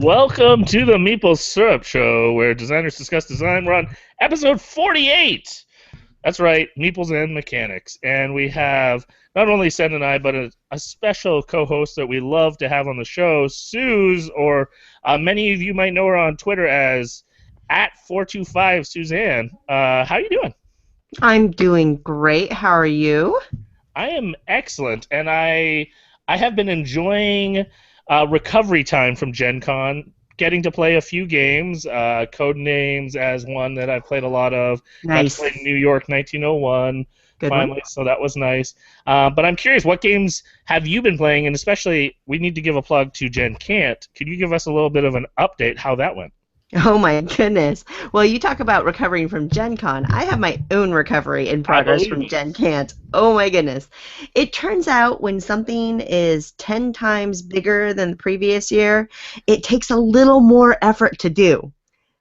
Welcome to the Meeple Syrup Show, where designers discuss design. We're on episode 48. That's right, Meeples and Mechanics. And we have not only Sen and I, but a special co-host that we love to have on the show, Suze, or many of you might know her on Twitter as @425 Suzanne. How you doing? I'm doing great. How are you? I am excellent, and I have been enjoying recovery time from Gen Con, getting to play a few games, Codenames as one that I've played a lot of. Nice. Got to play New York 1901 Good finally, one. so that was nice. But I'm curious, what games have you been playing? And especially, we need to give a plug to Gen Can't. Could you give us a little bit of an update how that went? Oh my goodness. Well, you talk about recovering from Gen Con. I have my own recovery in progress from Gen Can't. Oh my goodness. It turns out when something is 10 times bigger than the previous year, it takes a little more effort to do.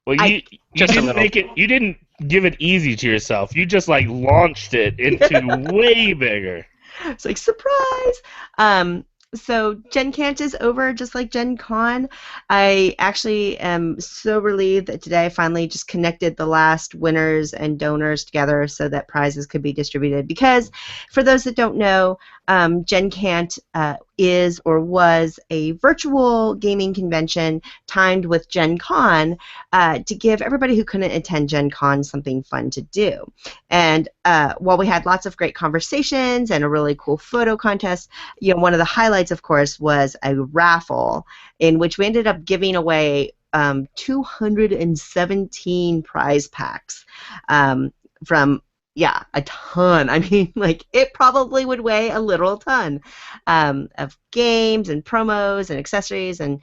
Well, you didn't make it. You didn't give it easy to yourself. You just like launched it into way bigger. It's like, surprise! So Gen Can't is over, just like Gen Con. I actually am so relieved that today I finally just connected the last winners and donors together so that prizes could be distributed. Because for those that don't know, Gen Can't is or was a virtual gaming convention timed with Gen Con to give everybody who couldn't attend Gen Con something fun to do. And while we had lots of great conversations and a really cool photo contest, one of the highlights, of course, was a raffle in which we ended up giving away 217 prize packs from a ton. I mean, like, it probably would weigh a literal ton of games and promos and accessories, and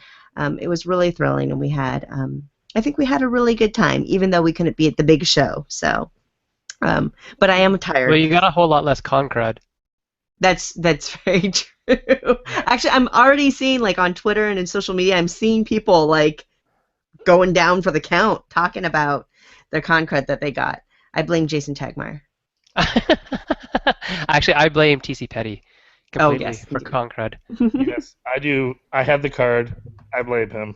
it was really thrilling, and we had, I think we had a really good time, even though we couldn't be at the big show, so, but I am tired. Well, you got a whole lot less con crud. That's very true. Actually, I'm already seeing, like, on Twitter and in social media, I'm seeing people, like, going down for the count, talking about their con crud that they got. I blame Jason Tagmeyer. Actually, I blame TC Petty completely for indeed. con crud. Yes, I do. I have the card. I blame him.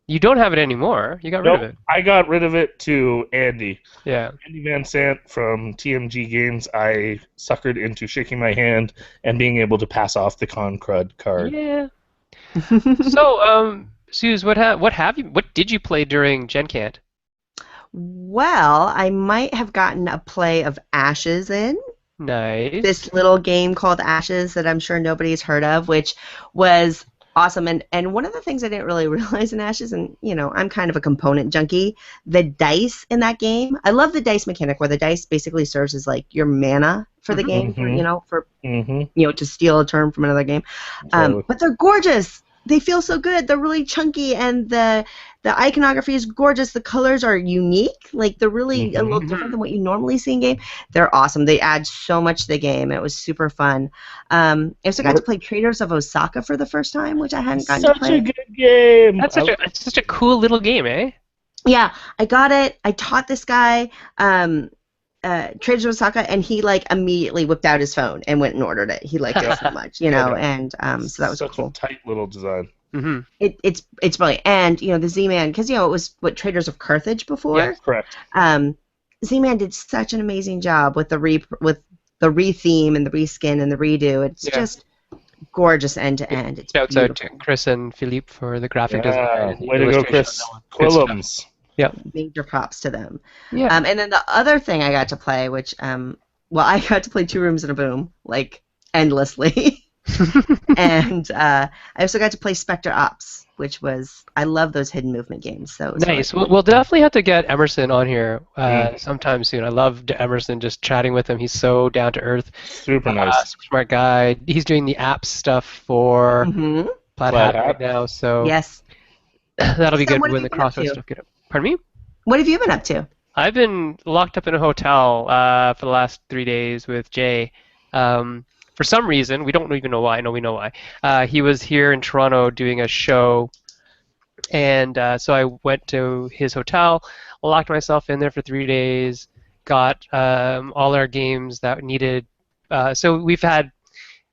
You don't have it anymore. You got rid of it. I got rid of it to Andy. Yeah. Andy Van Sant from TMG Games. I suckered into shaking my hand and being able to pass off the con crud card. Yeah. So, Suze, what did you play during Gen Can't? Well, I might have gotten a play of Ashes in. Nice. This little game called Ashes that I'm sure nobody's heard of, which was awesome. And one of the things I didn't really realize in Ashes, and, I'm kind of a component junkie, the dice in that game. I love the dice mechanic where the dice basically serves as, like, your mana for the game, to steal a term from another game. But they're gorgeous. They feel so good. They're really chunky, and the iconography is gorgeous. The colors are unique. Like, they're really a little different than what you normally see in game. They're awesome. They add so much to the game. It was super fun. I also got to play Traders of Osaka for the first time, which I hadn't gotten to play. Such a good game. That's such a cool little game, eh? Yeah, I got it. I taught this guy Traders of Osaka, and he, like, immediately whipped out his phone and went and ordered it. He liked it so much, and so that was such cool. a tight little design. Mm-hmm. It's brilliant, and the Z-Man, because it was what Traders of Carthage before. Yeah, correct. Z-Man did such an amazing job with the re-theme and the reskin and the redo. It's just gorgeous end to end. It's Shouts out to Chris and Philippe for the graphic design. Way to go, Chris. Quillums. Yeah. Major props to them. Yeah. And then the other thing I got to play, which I got to play Two Rooms and a Boom, like, endlessly. And I also got to play Spectre Ops, which was, I love those hidden movement games. So nice. Really cool. We'll definitely have to get Emerson on here sometime soon. I love Emerson, just chatting with him. He's so down to earth. Super nice. Smart guy. He's doing the app stuff for Plaid Hat right now. So yes. That'll be good when the crossroads stuff get up. Pardon me? What have you been up to? I've been locked up in a hotel for the last 3 days with Jay. For some reason, we don't even know why. No, we know why. He was here in Toronto doing a show, and so I went to his hotel, locked myself in there for 3 days, got all our games that needed. So we've had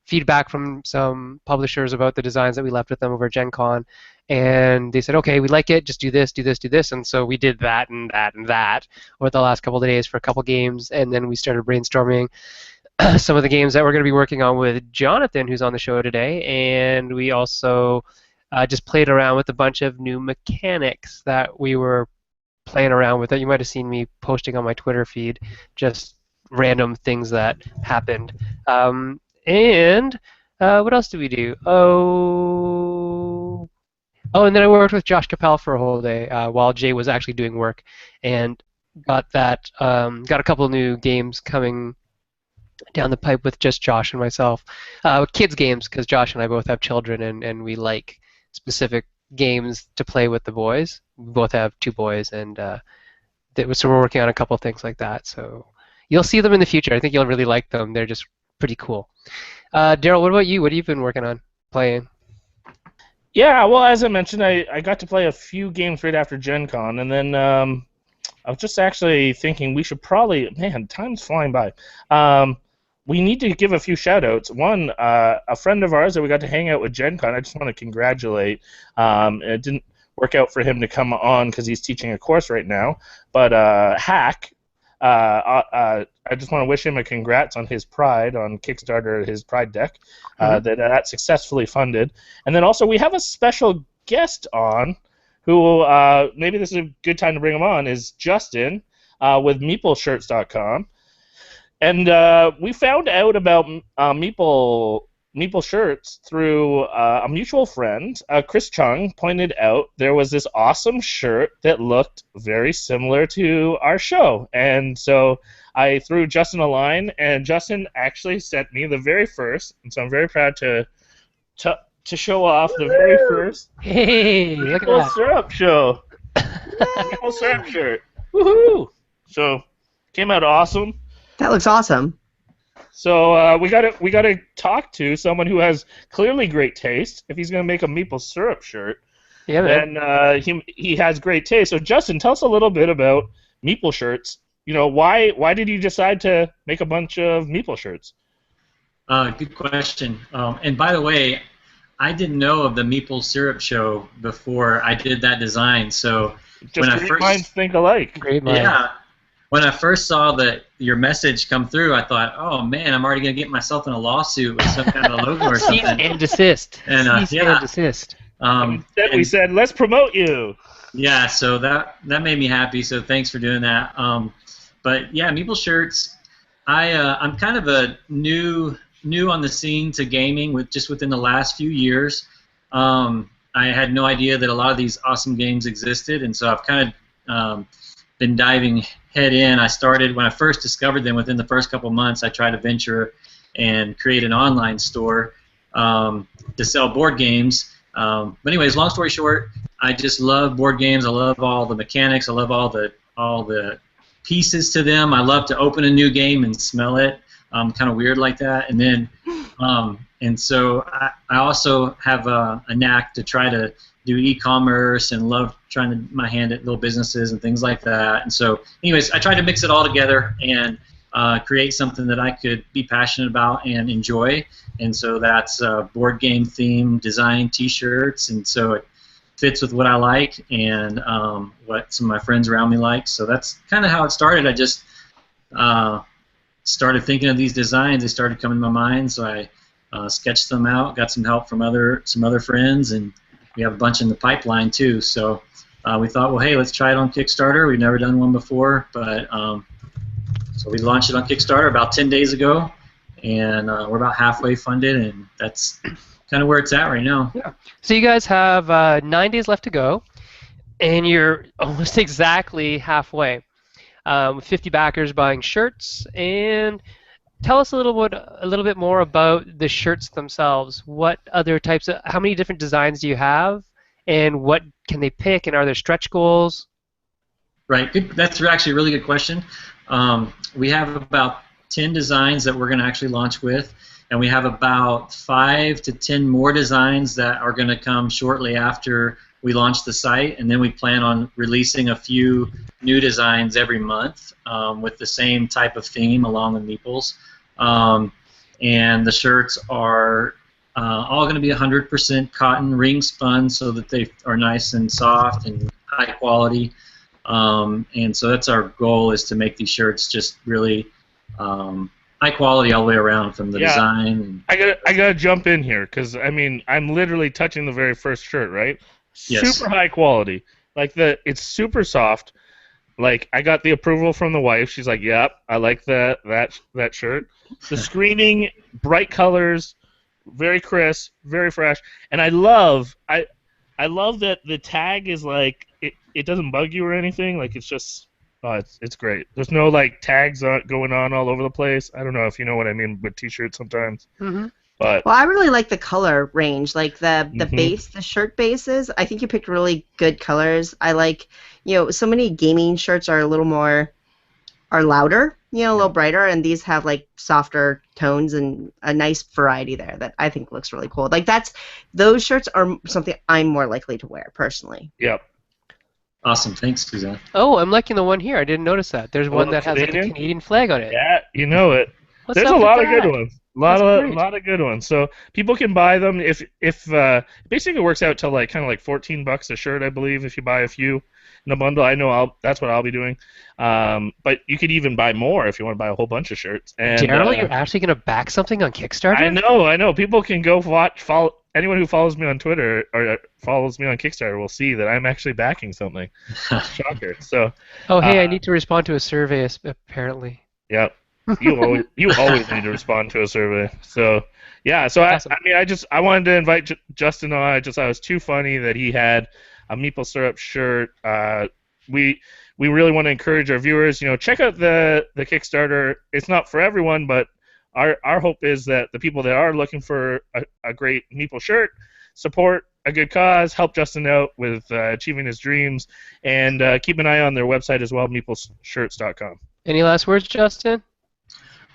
feedback from some publishers about the designs that we left with them over at Gen Con, and they said, okay, we like it, just do this, do this, do this, and so we did that and that and that over the last couple of days for a couple games, and then we started brainstorming some of the games that we're going to be working on with Jonathan, who's on the show today, and we also just played around with a bunch of new mechanics that we were playing around with that you might have seen me posting on my Twitter feed, just random things that happened. And what else did we do? Oh, and then I worked with Josh Capel for a whole day while Jay was actually doing work, and got a couple of new games coming down the pipe with just Josh and myself. Kids games, because Josh and I both have children, and we like specific games to play with the boys. We both have 2 boys, and so we're working on a couple of things like that. So you'll see them in the future. I think you'll really like them. They're just pretty cool. Daryl, what about you? What have you been working on playing? Yeah, well, as I mentioned, I got to play a few games right after Gen Con, and then I was just actually thinking we should probably, man, time's flying by. We need to give a few shout-outs. One, a friend of ours that we got to hang out with Gen Con, I just want to congratulate. It didn't work out for him to come on because he's teaching a course right now, but Hack, I just want to wish him a congrats on his Pride, on Kickstarter, his Pride deck, that successfully funded. And then also we have a special guest on who, maybe this is a good time to bring him on, is Justin with Meepleshirts.com. And we found out about Meeple shirts through a mutual friend. Chris Chung pointed out there was this awesome shirt that looked very similar to our show. And so I threw Justin a line, and Justin actually sent me the very first, and so I'm very proud to show off the very first Meeple Syrup show. Meeple Syrup shirt. Woohoo! So came out awesome. That looks awesome. So we gotta talk to someone who has clearly great taste. If he's gonna make a Meeple Syrup shirt, yeah, man. then he has great taste. So Justin, tell us a little bit about Meeple shirts. You know, why did you decide to make a bunch of Meeple shirts? Good question. And by the way, I didn't know of the Meeple Syrup show before I did that design. So Just great minds think alike. Great minds. Yeah. When I first saw your message come through, I thought, oh man, I'm already gonna get myself in a lawsuit with some kind of logo or something. Cease and desist. And Cease and desist. Instead, we said, let's promote you. Yeah, so that made me happy. So thanks for doing that. But yeah, Meeple shirts. I'm kind of a new on the scene to gaming within the last few years. I had no idea that a lot of these awesome games existed, and so I've kind of been diving head in. I started when I first discovered them. Within the first couple months, I tried to venture and create an online store to sell board games. But anyways, long story short, I just love board games. I love all the mechanics. I love all the pieces to them. I love to open a new game and smell it. I'm kind of weird like that. And then, and so I also have a knack to try to do e-commerce and love trying to my hand at little businesses and things like that. And so, anyways, I tried to mix it all together and create something that I could be passionate about and enjoy. And so that's board game themed design T-shirts, and so it fits with what I like and what some of my friends around me like. So that's kind of how it started. I just started thinking of these designs. They started coming to my mind, so I sketched them out, got some help from some other friends, and we have a bunch in the pipeline too. So we thought, well, hey, let's try it on Kickstarter. We've never done one before, but so we launched it on Kickstarter about 10 days ago, and we're about halfway funded, and that's kind of where it's at right now. Yeah. So you guys have 9 days left to go, and you're almost exactly halfway. With 50 backers buying shirts. And tell us a little bit more about the shirts themselves. What other types of, how many different designs do you have, and what can they pick, and are there stretch goals? Right. Good. That's actually a really good question. We have about 10 designs that we're going to actually launch with, and we have about 5 to 10 more designs that are going to come shortly after we launch the site, and then we plan on releasing a few new designs every month with the same type of theme along with Meeples. and the shirts are all going to be 100% cotton, ring spun, so that they are nice and soft and high quality. And so that's our goal, is to make these shirts just really high quality all the way around, from the design. I gotta jump in here, because I mean, I'm literally touching the very first shirt, right? Yes. Super high quality. Like, it's super soft. Like, I got the approval from the wife. She's like, "Yep, I like that shirt." The screening, bright colors, very crisp, very fresh, and I love that the tag is like, it doesn't bug you or anything. Like, it's just, it's great. There's no like tags going on all over the place. I don't know if you know what I mean with t-shirts sometimes. Mm-hmm. But well, I really like the color range, like the base, the shirt bases. I think you picked really good colors. I like, so many gaming shirts are a little more, are louder, a little brighter, and these have like softer tones and a nice variety there that I think looks really cool. Like, those shirts are something I'm more likely to wear personally. Yep. Awesome, thanks, Suzanne. Oh, I'm liking the one here. I didn't notice that. There's one that has like a Canadian? Canadian flag on it. Yeah, you know it. What's There's up a with lot of that? good ones. A lot of good ones. So people can buy them if basically it works out to like kind of like $14 a shirt, I believe, if you buy a few in a bundle. I know that's what I'll be doing. But you could even buy more if you want to buy a whole bunch of shirts. And Daryl, you're actually gonna back something on Kickstarter? I know. People can go follow. Anyone who follows me on Twitter or follows me on Kickstarter will see that I'm actually backing something. Shocker. So. Oh, hey, I need to respond to a survey, apparently. Yep. You always need to respond to a survey. So yeah. So Awesome. I wanted to invite Justin on. I thought it was too funny that he had a Meeple syrup shirt. We really want to encourage our viewers. Check out the Kickstarter. It's not for everyone, but our hope is that the people that are looking for a great Meeple shirt support a good cause, help Justin out with achieving his dreams, and keep an eye on their website as well, meepleshirts.com. Any last words, Justin?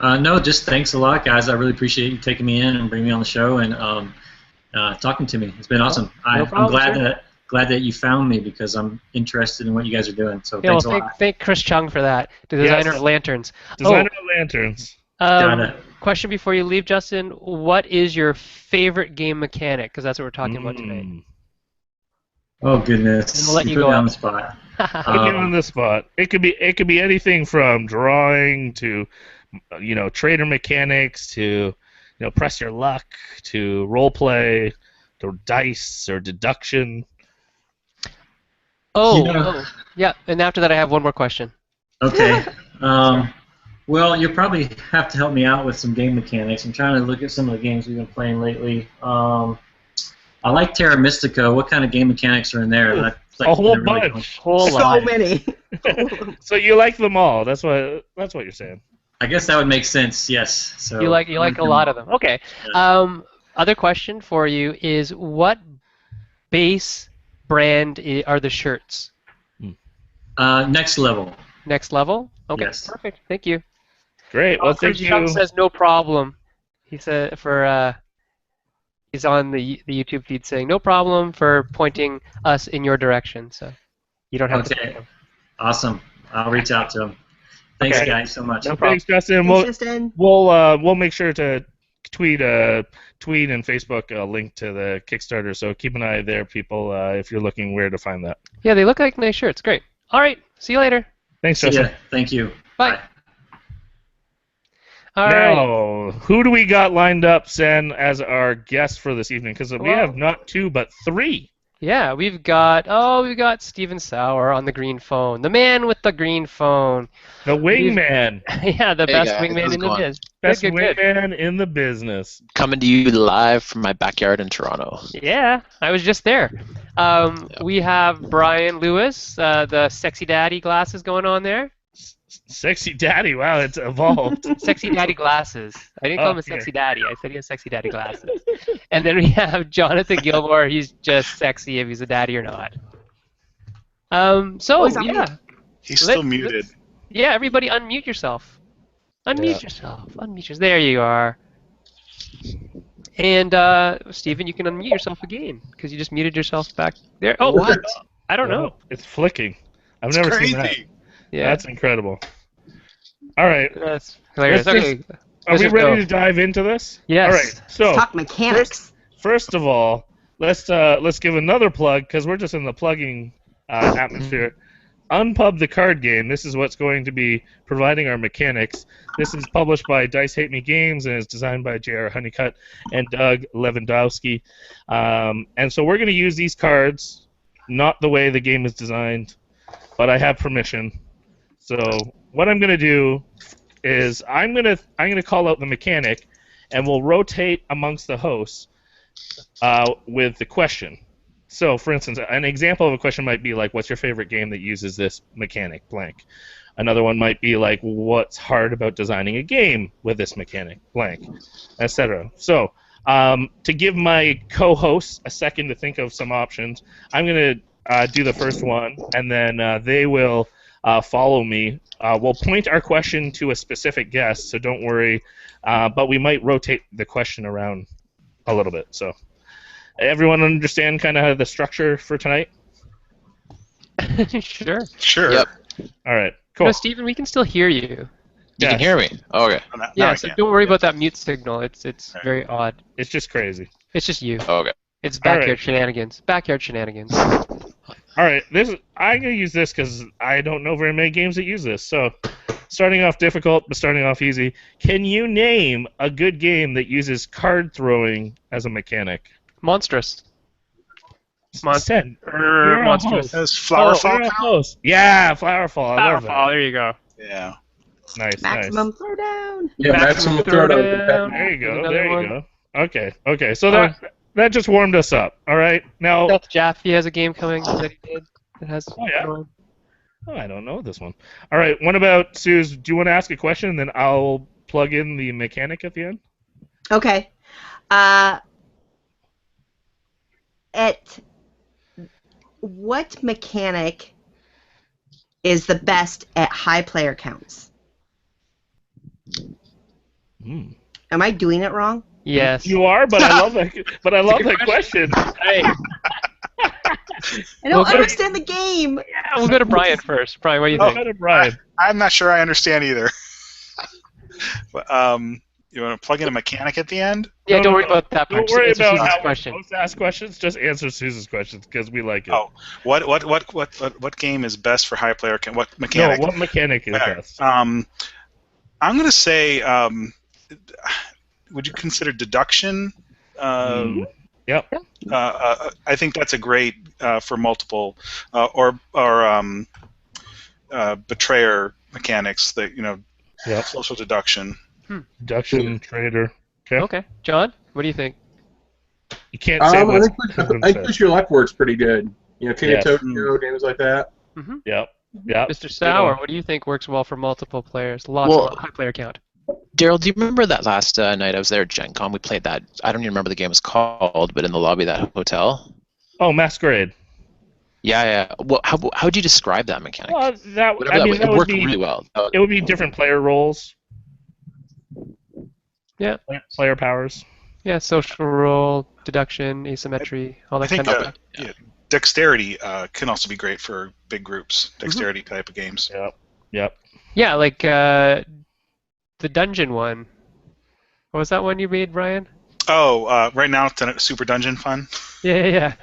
No, just thanks a lot, guys. I really appreciate you taking me in and bringing me on the show and talking to me. It's been awesome. No problem, I'm glad that you found me, because I'm interested in what you guys are doing. So thanks a lot. Thank Chris Chung for that, the designer of lanterns. Designer of lanterns. Got it. Question before you leave, Justin. What is your favorite game mechanic? Because that's what we're talking about today. Oh goodness! And we'll let you put go me out. on the spot. Put me on the spot. It could be anything from drawing to, trader mechanics to, press your luck to role play to dice or deduction. Yeah. And after that, I have one more question. Okay. Well, you'll probably have to help me out with some game mechanics. I'm trying to look at some of the games we've been playing lately. I like Terra Mystica. What kind of game mechanics are in there? A whole bunch. So many. So you like them all. That's what you're saying. I guess that would make sense. Yes. So You like a lot of them. Okay. Yeah. Other question for you is, what base brand are the shirts? Next Level. Next Level? Okay. Yes. Perfect. Thank you. Great. Well, thank Chris Chung you. says no problem. He said he's on the YouTube feed saying no problem for pointing us in your direction. So you don't have to. Okay. Awesome. I'll reach out to him. Thanks, Okay. guys, so much. No, thanks, Justin. Thanks, Justin. We'll make sure to tweet and Facebook a link to the Kickstarter. So keep an eye there, people, if you're looking where to find that. Yeah, they look like nice shirts. Great. All right. See you later. Thanks, See Justin. ya. Thank you. Bye. All right. Now, who do we got lined up, Sen, as our guest for this evening? Because we have not two, but three. Yeah, we've got Stephen Sauer on the green phone. The man with the green phone. The wingman. Yeah, the best guys, wingman how's in it the going? biz. Best Good. wingman in the business. Coming to you live from my backyard in Toronto. Yeah, I was just there. We have Brian Lewis, the sexy daddy glasses going on there. Sexy daddy. Wow, it's evolved. Sexy daddy glasses. I didn't call him a sexy daddy. I said he has sexy daddy glasses. And then we have Jonathan Gilmour. He's just sexy if he's a daddy or not. Yeah. He's still muted. Yeah, everybody unmute yourself. Unmute yourself. There you are. And Stephen, you can unmute yourself again because you just muted yourself back there. Oh, What? I don't know. It's flicking. I've It's never crazy. seen that. Yeah, That's incredible. All right. that's hilarious. Let's Okay, Are we just ready go. to dive into this? Yes. All right. So Let's talk mechanics. first of all, let's give another plug because we're just in the plugging atmosphere. Unpub the card game. This is what's going to be providing our mechanics. This is published by Dice Hate Me Games and is designed by J.R. Honeycutt and Doug Lewandowski. And so we're going to use these cards, not the way the game is designed, but I have permission. So what I'm going to do is I'm going to call out the mechanic, and we'll rotate amongst the hosts with the question. So, for instance, an example of a question might be like, what's your favorite game that uses this mechanic, blank? Another one might be like, what's hard about designing a game with this mechanic, blank, etc. So, to give my co-hosts a second to think of some options, I'm going to do the first one, and then they will follow me. We'll point our question to a specific guest, so don't worry, but we might rotate the question around a little bit. So. Everyone understand kind of the structure for tonight? Sure. Sure. Yep. All right, cool. No, Stephen, we can still hear you. You Yeah. can hear me. Oh, okay. Now Yeah, I so can. don't worry about that mute signal. It's Right. very odd. It's just crazy. It's just you. Oh, okay. It's All backyard right. shenanigans. Backyard shenanigans. All right, I'm gonna use this because I don't know very many games that use this. So, starting off difficult, but starting off easy. Can you name a good game that uses card throwing as a mechanic? Monstrous. Sen, you're a Monstrous. host. Does Flowerfall You're a count? host. Yeah, Flowerfall. I love Powerful. that. There you go. Yeah. Nice, Maximum throwdown. Yeah, maximum throwdown. There you go. Another There you one. go. Okay. So that just warmed us up. All right. Now. Seth Jaffe has a game coming that he did. That has. Oh, yeah. Oh, I don't know this one. All right. What about Suze? Do you want to ask a question, and then I'll plug in the mechanic at the end? Okay. What mechanic is the best at high player counts? Am I doing it wrong? Yes. You are, but I love that. But I love good that question. Hey, I don't understand the game. we'll go to Brian first. Brian, what do you Go think? ahead, Brian. I'm not sure I understand either. But, you want to plug in a mechanic at the end? Yeah, No, don't no, worry no. about that part. Don't worry Just answer about Susan's how we're question. supposed to ask questions. Just answer Susan's questions because we like it. Oh, what game is best for high player count? What no, mechanic? what mechanic is Okay. best? I'm going to say, would you consider deduction? Yep. I think that's a great for multiple or betrayer mechanics that Yep. social deduction. Deduction trader. Okay. John, what do you think? You can't say I what think Susan I said. Push Your Luck works pretty good. King Yes. of Tokyo, games like that. Yep. Mr. Sauer, what do you think works well for multiple players? Lots Well- of high player count. Daryl, do you remember that last night I was there at Gen Con? We played that. I don't even remember the game was called, but in the lobby of that hotel. Oh, Masquerade. Yeah. Well, how would you describe that mechanic? Well, that Whatever that was, that it would worked be really well. it would be different player roles. Yeah. Player powers. Yeah, social role, deduction, asymmetry, all that I think kind of stuff. dexterity can also be great for big groups. Dexterity type of games. Yep. Yeah, like the dungeon one. What was that one you made, Brian? Oh, right now it's a Super Dungeon Fun. Yeah.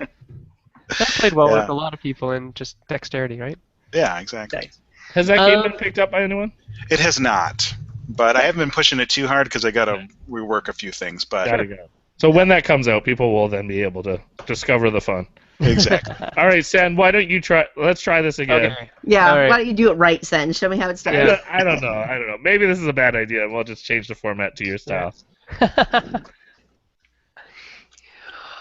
That played well Yeah. with a lot of people in just dexterity, right? Yeah, exactly. Has that game been picked up by anyone? It has not, but I haven't been pushing it too hard because I got to rework a few things. But Gotta go. So when that comes out, people will then be able to discover the fun. exactly. All right, Sen, why don't you try? Let's try this again. Okay. Yeah, All right. why don't you do it right, Sen? Show me how it's done. Yeah. I don't know. Maybe this is a bad idea, and we'll just change the format to your style.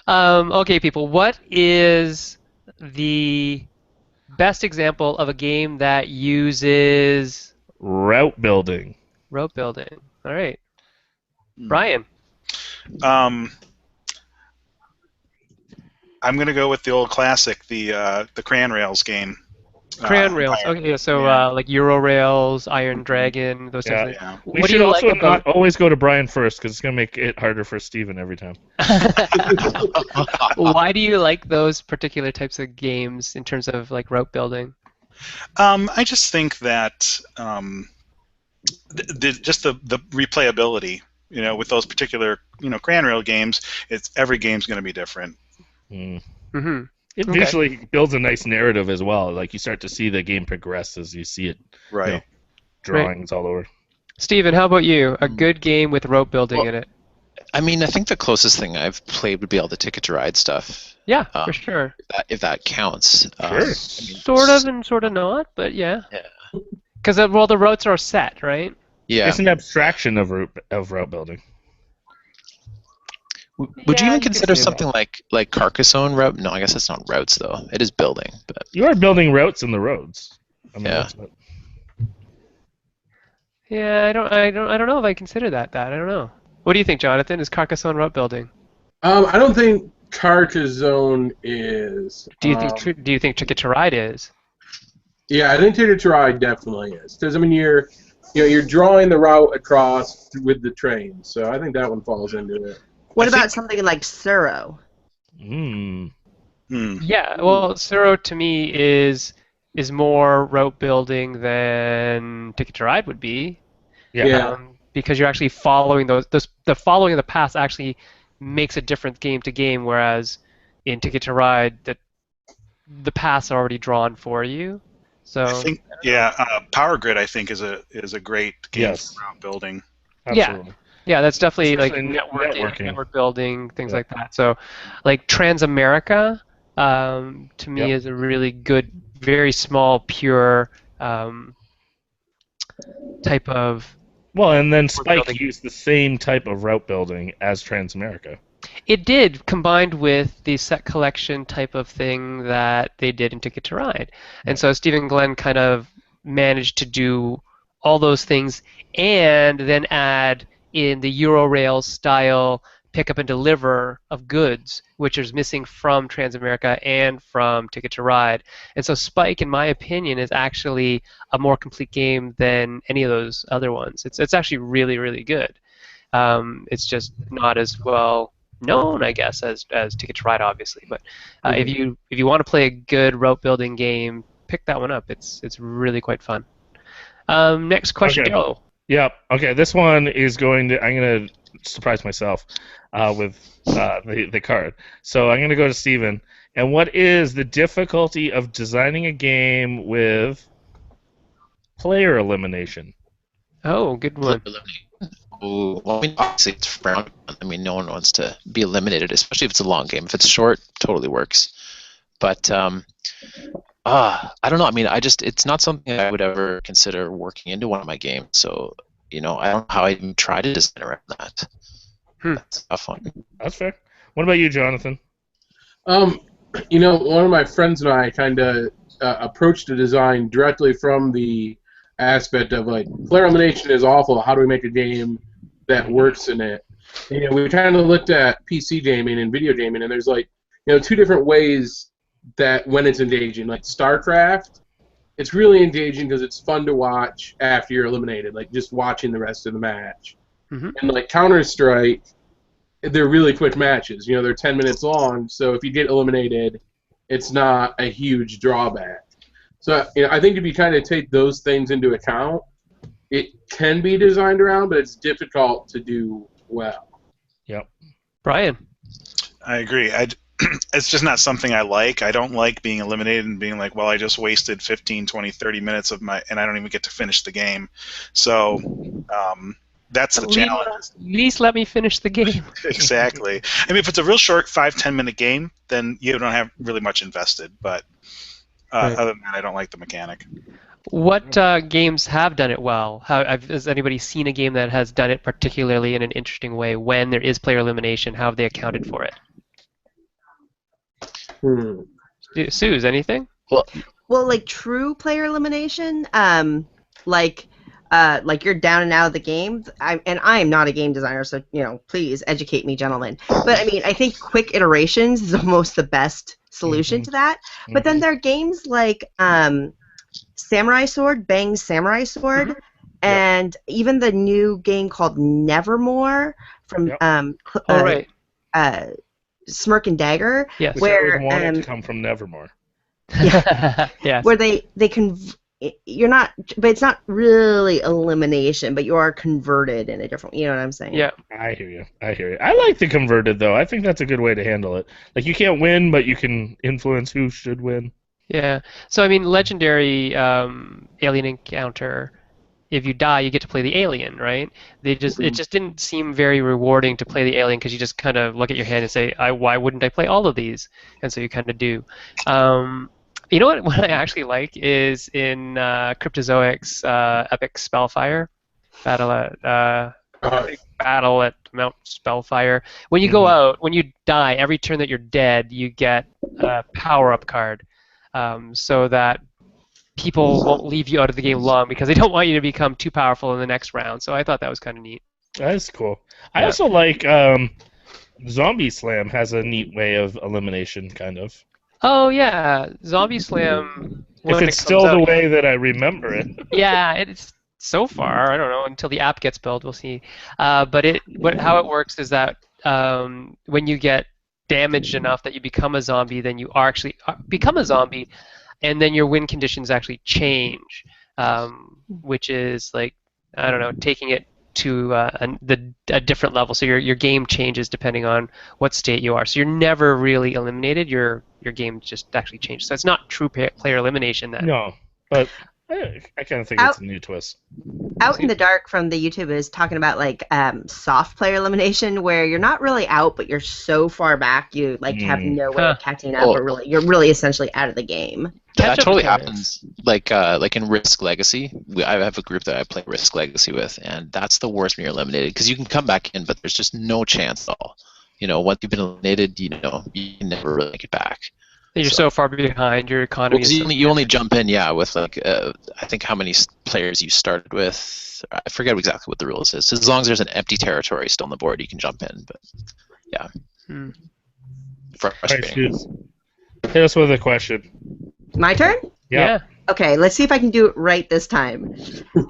Okay, people, what is the best example of a game that uses Route building. rope building? All right. Brian. I'm gonna go with the old classic, the Crayon Rails game. Crayon rails. Iron. Okay, so Yeah. like Euro Rails, Iron Dragon, those types of things. Yeah. We What do should you also like about- not always go to Brian first, because it's going to make it harder for Steven every time. Why do you like those particular types of games in terms of like rope building? I just think that just the replayability. With those particular Grand Rail games, every game's going to be different. Mm. Mm-hmm. It Okay. visually builds a nice narrative as well. Like you start to see the game progress as you see it. Right. Drawings all over. Steven, how about you? A good game with rope building in it. I mean, I think the closest thing I've played would be all the Ticket to Ride stuff. Yeah, for sure. If that counts. Sure. Sort of and sort of not, but yeah. Yeah. Because the routes are set, right? Yeah. It's an abstraction of route building. Would you Yeah, even you could consider say something like Carcassonne route? No, I guess it's not routes though. It is building, but You are building routes in the roads. I mean, Yeah. that's what- Yeah, I don't know if I consider that. I don't know. What do you think, Jonathan? Is Carcassonne route building? I don't think Carcassonne is. Do you think Ticket to Ride is? Yeah, I think Ticket to Ride definitely is. Because I mean, you're drawing the route across with the train, so I think that one falls into it. What about something like Suro? Mm. Yeah, well, Suro to me is more route building than Ticket to Ride would be. Yeah. Because you're actually following the following of the paths actually makes a difference game to game, whereas in Ticket to Ride the paths are already drawn for you. So I think Power Grid I think is a great game for route building. Absolutely. Yeah, that's definitely like Especially networking, network building, things like that. So, like Transamerica, to me is a really good, very small, pure type of. Well, and then Spike used the same type of route building as Transamerica. It did, combined with the set collection type of thing that they did in Ticket to Ride. And so Stephen Glenn kind of managed to do all those things and then add in the Eurorail style pick up and deliver of goods, which is missing from Transamerica and from Ticket to Ride. And so Spike, in my opinion, is actually a more complete game than any of those other ones. It's actually really, really good. It's just not as well known, I guess, as Ticket to Ride, obviously. But if you want to play a good route building game, pick that one up. It's really quite fun. Next question, Okay. Daryl. Yep. Okay, this one is I'm going to surprise myself with the card. So I'm going to go to Steven. And what is the difficulty of designing a game with player elimination? Oh, good one. Well, I mean, obviously it's frowned upon. I mean, no one wants to be eliminated, especially if it's a long game. If it's short, totally works. But I don't know. I mean, it's not something I would ever consider working into one of my games. So, I don't know how I even try to design around that. That's a tough one. That's fair. What about you, Jonathan? One of my friends and I kind of approached the design directly from the aspect of like player elimination is awful. How do we make a game that works in it? We kind of looked at PC gaming and video gaming, and there's two different ways that when it's engaging. Like StarCraft, it's really engaging because it's fun to watch after you're eliminated, like just watching the rest of the match. Mm-hmm. And like Counter-Strike, they're really quick matches. They're 10 minutes long, so if you get eliminated, it's not a huge drawback. So I think if you kind of take those things into account, it can be designed around, but it's difficult to do well. Yep. Brian. I agree. It's just not something I like. I don't like being eliminated and being like, well, I just wasted 15, 20, 30 minutes and I don't even get to finish the game. So that's the challenge. At least let me finish the game. Exactly. I mean, if it's a real short 5-10 minute game, then you don't have really much invested. But Right. other than that, I don't like the mechanic. What games have done it well? Has anybody seen a game that has done it particularly in an interesting way when there is player elimination? How have they accounted for it? Suze, anything? Well, like true player elimination, like you're down and out of the game. I am not a game designer, so please educate me, gentlemen. But I mean, I think quick iterations is almost the best solution to that. But then there are games like Samurai Sword, Bang's Samurai Sword, and even the new game called Nevermore from right. Smirk and Dagger, Yes. Which where I always wanted to come from Nevermore. Yes. where they you're not, but it's not really elimination, but you are converted in a different. You know what I'm saying? Yeah. I hear you. I like the converted though. I think that's a good way to handle it. Like you can't win, but you can influence who should win. Yeah. So I mean, legendary alien encounter. If you die, you get to play the alien, right? It just didn't seem very rewarding to play the alien because you just kind of look at your hand and say, why wouldn't I play all of these? And so you kind of do. You know what I actually like is in Cryptozoic's Epic Spellfire Battle at Mount Spellfire. When you go out, when you die, every turn that you're dead, you get a power-up card, so that people won't leave you out of the game long because they don't want you to become too powerful in the next round. So I thought that was kind of neat. That's cool. I Yeah. also like Zombie Slam has a neat way of elimination, kind of. Oh yeah, Zombie Slam. If when it's it still comes the out- way that I remember it. Yeah, it's so far. I don't know until the app gets built. We'll see. But how it works is that when you get damaged enough that you become a zombie, then you actually become a zombie, and then your win conditions actually change, which is like, I don't know, taking it to a different level. So your game changes depending on what state you are. So you're never really eliminated. Your game just actually changes. So it's not true player elimination then. No, but I kind of think it's a new twist. Out in the Dark from the YouTube is talking about like soft player elimination, where you're not really out, but you're so far back you like have no way of catching up, or really you're really essentially out of the game. That totally mechanics. happens. Like in Risk Legacy, I have a group that I play Risk Legacy with, and that's the worst when you're eliminated because you can come back in, but there's just no chance at all. You know, once you've been eliminated, you can never really make it back. You're so far behind. Your economy is you only jump in, with like I think how many players you started with. I forget exactly what the rules is. As long as there's an empty territory still on the board, you can jump in. But yeah, frustrating. Hit us with a question. My turn? Yeah. Okay, let's see if I can do it right this time.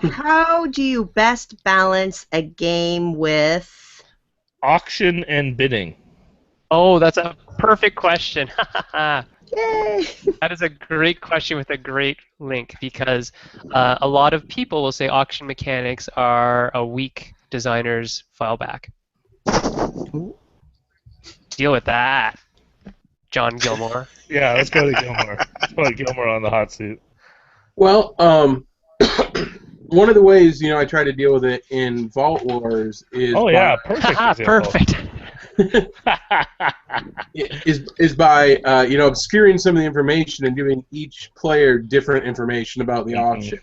How do you best balance a game with Auction and bidding. Oh, that's a perfect question. Yay! That is a great question with a great link because a lot of people will say auction mechanics are a weak designer's fallback. Deal with that, Jon Gilmour. Yeah, let's go to Gilmour. Let's put Gilmour on the hot seat. Well, one of the ways I try to deal with it in Vault Wars is perfect example. Perfect. is by obscuring some of the information and giving each player different information about the auction.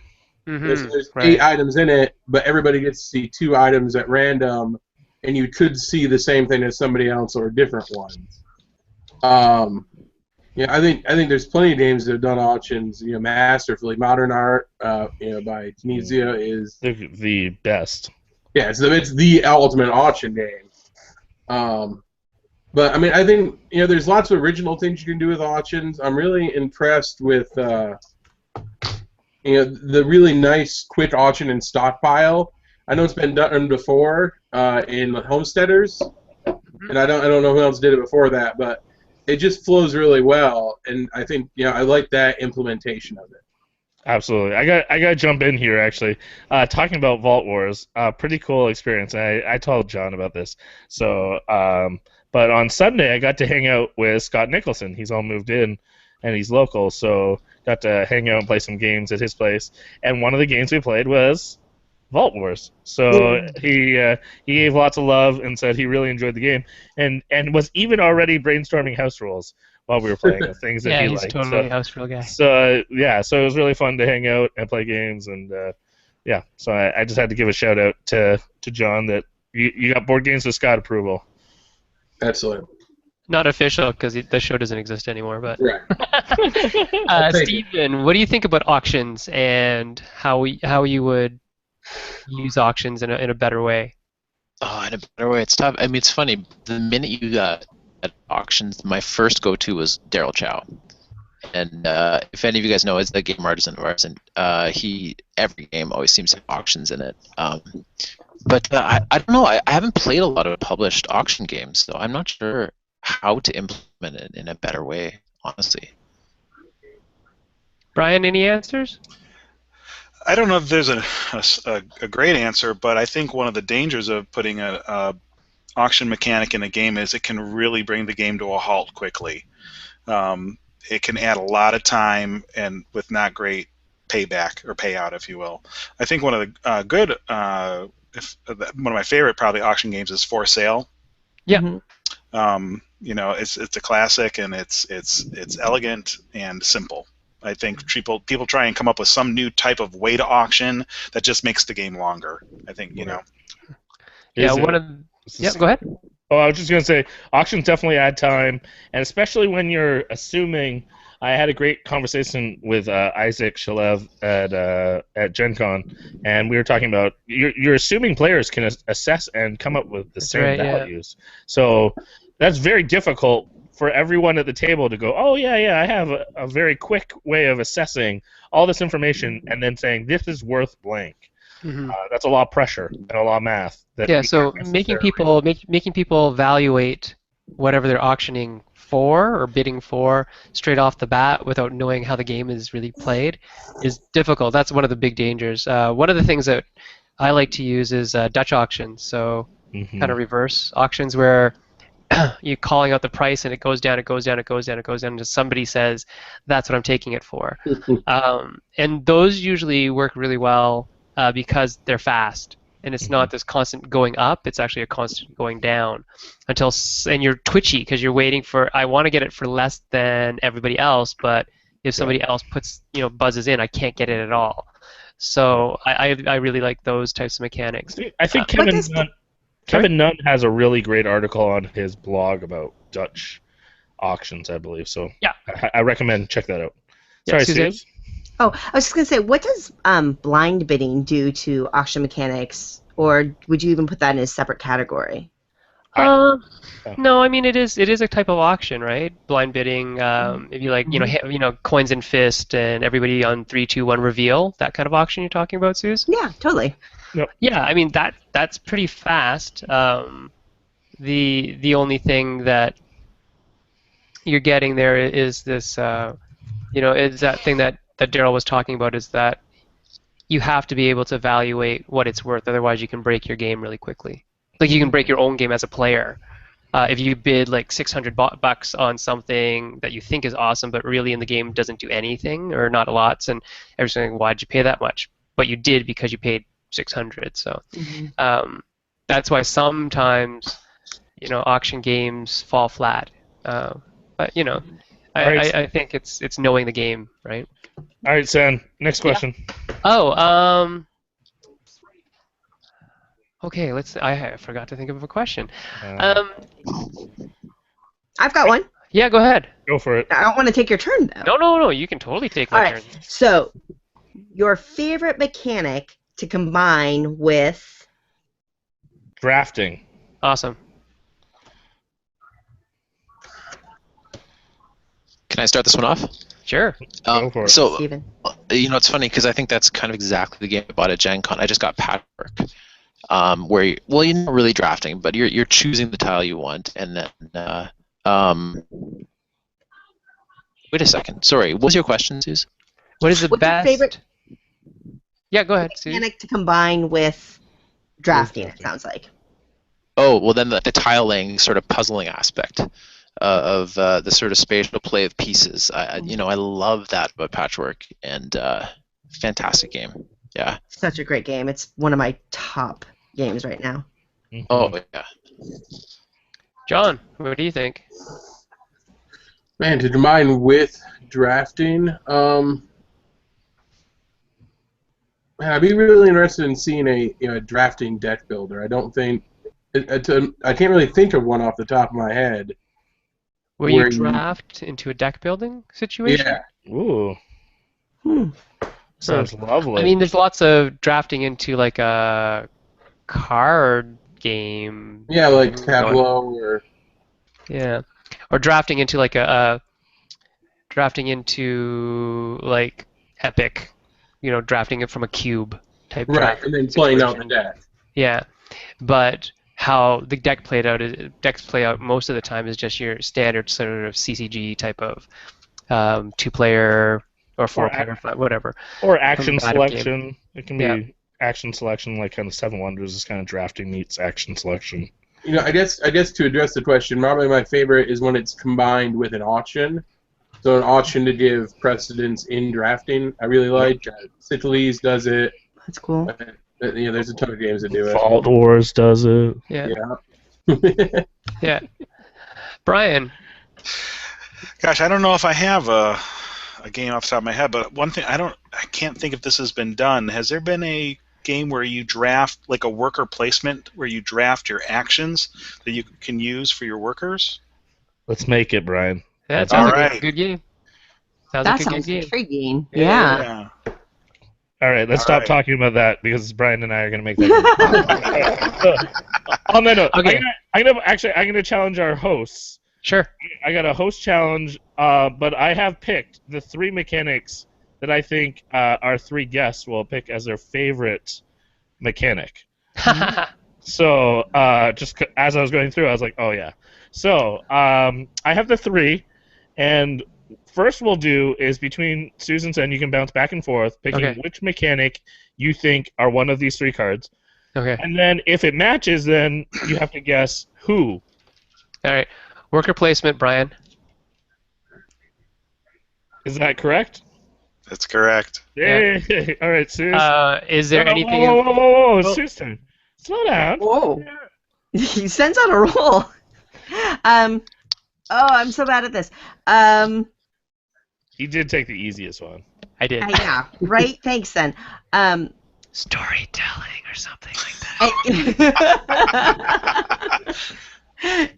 There's 8 items in it, but everybody gets to see 2 items at random, and you could see the same thing as somebody else or different ones. I think there's plenty of games that have done auctions, masterfully. Modern Art, by Tunisia is the best. Yeah, it's the ultimate auction game. But I mean, I think there's lots of original things you can do with auctions. I'm really impressed with the really nice quick auction and stockpile. I know it's been done before in Homesteaders, and I don't know who else did it before that, but it just flows really well, and I think I like that implementation of it. Absolutely. I got to jump in here, actually. Talking about Vault Wars, pretty cool experience. I told John about this. So, but on Sunday, I got to hang out with Scott Nicholson. He's all moved in, and he's local, so got to hang out and play some games at his place. And one of the games we played was Vault Wars. So he gave lots of love and said he really enjoyed the game, and was even already brainstorming house rules while we were playing the things that he liked. Yeah, he's totally a house rule guy. So it was really fun to hang out and play games, and so I just had to give a shout out to John that you got Board Games with Scott approval. Excellent. Not official because the show doesn't exist anymore, but right. Stephen, what do you think about auctions and how you would use auctions in a better way? Oh, in a better way, it's tough. I mean, it's funny. The minute you got at auctions, my first go-to was Daryl Chow. And if any of you guys know, it's a game artisan of ours, and every game always seems to have auctions in it. But I don't know. I haven't played a lot of published auction games, so I'm not sure how to implement it in a better way, honestly. Brian, any answers? I don't know if there's a great answer, but I think one of the dangers of putting a auction mechanic in a game is it can really bring the game to a halt quickly. It can add a lot of time and with not great payback or payout, if you will. I think one of the one of my favorite probably auction games is For Sale. Yeah. Mhm. It's a classic and it's elegant and simple. I think people try and come up with some new type of way to auction that just makes the game longer. I think Yeah. Is One it- of. Yeah. Go ahead. Oh, I was just going to say, auctions definitely add time, and especially when you're assuming. I had a great conversation with Isaac Shalev at Gen Con, and we were talking about you're assuming players can assess and come up with the same right, yeah. values. So that's very difficult for everyone at the table to go, oh, yeah, I have a very quick way of assessing all this information and then saying this is worth blank. Mhm. That's a lot of pressure and a lot of math. Yeah, so making people evaluate whatever they're auctioning for or bidding for straight off the bat without knowing how the game is really played is difficult. That's one of the big dangers. One of the things that I like to use is Dutch auctions, so kind of reverse auctions where you're calling out the price and it goes down, until somebody says, that's what I'm taking it for. And those usually work really well because they're fast. And it's not this constant going up, it's actually a constant going down and you're twitchy because you're waiting for, I want to get it for less than everybody else, but if somebody else buzzes in, I can't get it at all. So I really like those types of mechanics. I think Kevin Nunn has a really great article on his blog about Dutch auctions, I believe. So yeah, I recommend check that out. Yeah, Sorry, Suzanne? Suze? Oh, I was just going to say, what does blind bidding do to auction mechanics, or would you even put that in a separate category? No, I mean it is a type of auction, right? Blind bidding. If you like, coins and fist, and everybody on 3, 2, 1 reveal. That kind of auction you're talking about, Suze? Yeah, totally. Yep. Yeah, I mean that's pretty fast. The only thing that you're getting there is this, is that thing that Daryl was talking about, is that you have to be able to evaluate what it's worth, otherwise you can break your game really quickly. Like you can break your own game as a player. If you bid like $600 on something that you think is awesome, but really in the game doesn't do anything or not a lot, and everyone's saying, why'd you pay that much? But you did because you paid $600. So that's why sometimes auction games fall flat. But I think it's knowing the game, right? All right, Sen. Next question. Oh, okay. I forgot to think of a question. I've got one. Yeah, go ahead. Go for it. I don't want to take your turn, though. No. You can totally take my All turn. right. So, your favorite mechanic to combine with Drafting. Awesome. Can I start this one off? Sure. Go for it. So, Stephen. it's funny because I think that's kind of exactly the game I bought at Gen Con. I just got Patchwork, where you're not really drafting, but you're choosing the tile you want, and then wait a second. Sorry, what was your question, Suze? What is the What's your best? favorite Yeah, go ahead, Suze. mechanic to combine with drafting? It sounds like. Oh, well then the tiling sort of puzzling aspect of the sort of spatial play of pieces. I love that about Patchwork, and fantastic game. Yeah. Such a great game. It's one of my top games right now. Oh yeah. John, what do you think? Man, to combine with drafting, man, I'd be really interested in seeing a drafting deck builder. I don't think I can't really think of one off the top of my head. Will you draft into a deck building situation? Yeah. Ooh. Sounds lovely. I mean, there's lots of drafting into like a card game. Yeah, like Tableau or. Yeah, or drafting into like drafting into like Epic, drafting it from a cube type. Right, draft and then playing out the situation. deck. Yeah, but how the decks play out most of the time is just your standard sort of CCG type of 2-player or four-player, whatever. Or action Combative game. selection. It can be action selection, like kind of Seven Wonders is kind of drafting meets action selection. You know, I guess to address the question, probably my favorite is when it's combined with an auction. So an auction to give precedence in drafting. I really like. Cities does it. That's cool. There's a ton of games that do it. Fault Wars does it. Yeah. Yeah. Yeah. Brian. Gosh, I don't know if I have a game off the top of my head, but one thing I can't think if this has been done. Has there been a game where you draft, like a worker placement, where you draft your actions that you can use for your workers? Let's make it, Brian. Yeah, that sounds All like a right. good game. That like a sounds good game. intriguing. Yeah. All right, let's All stop right. talking about that because Brian and I are going to make that. On that note, Okay. I'm gonna challenge our hosts. Sure. I got a host challenge, but I have picked the 3 mechanics that I think our 3 guests will pick as their favorite mechanic. So just as I was going through, I was like, oh yeah. So I have the 3, and first we'll do is between Susan and you can bounce back and forth, picking which mechanic you think are one of these 3 cards. Okay. And then if it matches, then you have to guess who. All right. Worker placement, Brian. Is that correct? That's correct. Yay! All right, Susan. Is there anything? Whoa, Susan. Slow down. Whoa. He sends out a roll. I'm so bad at this. He did take the easiest one. I did. Yeah, right? Thanks, then. Storytelling or something like that.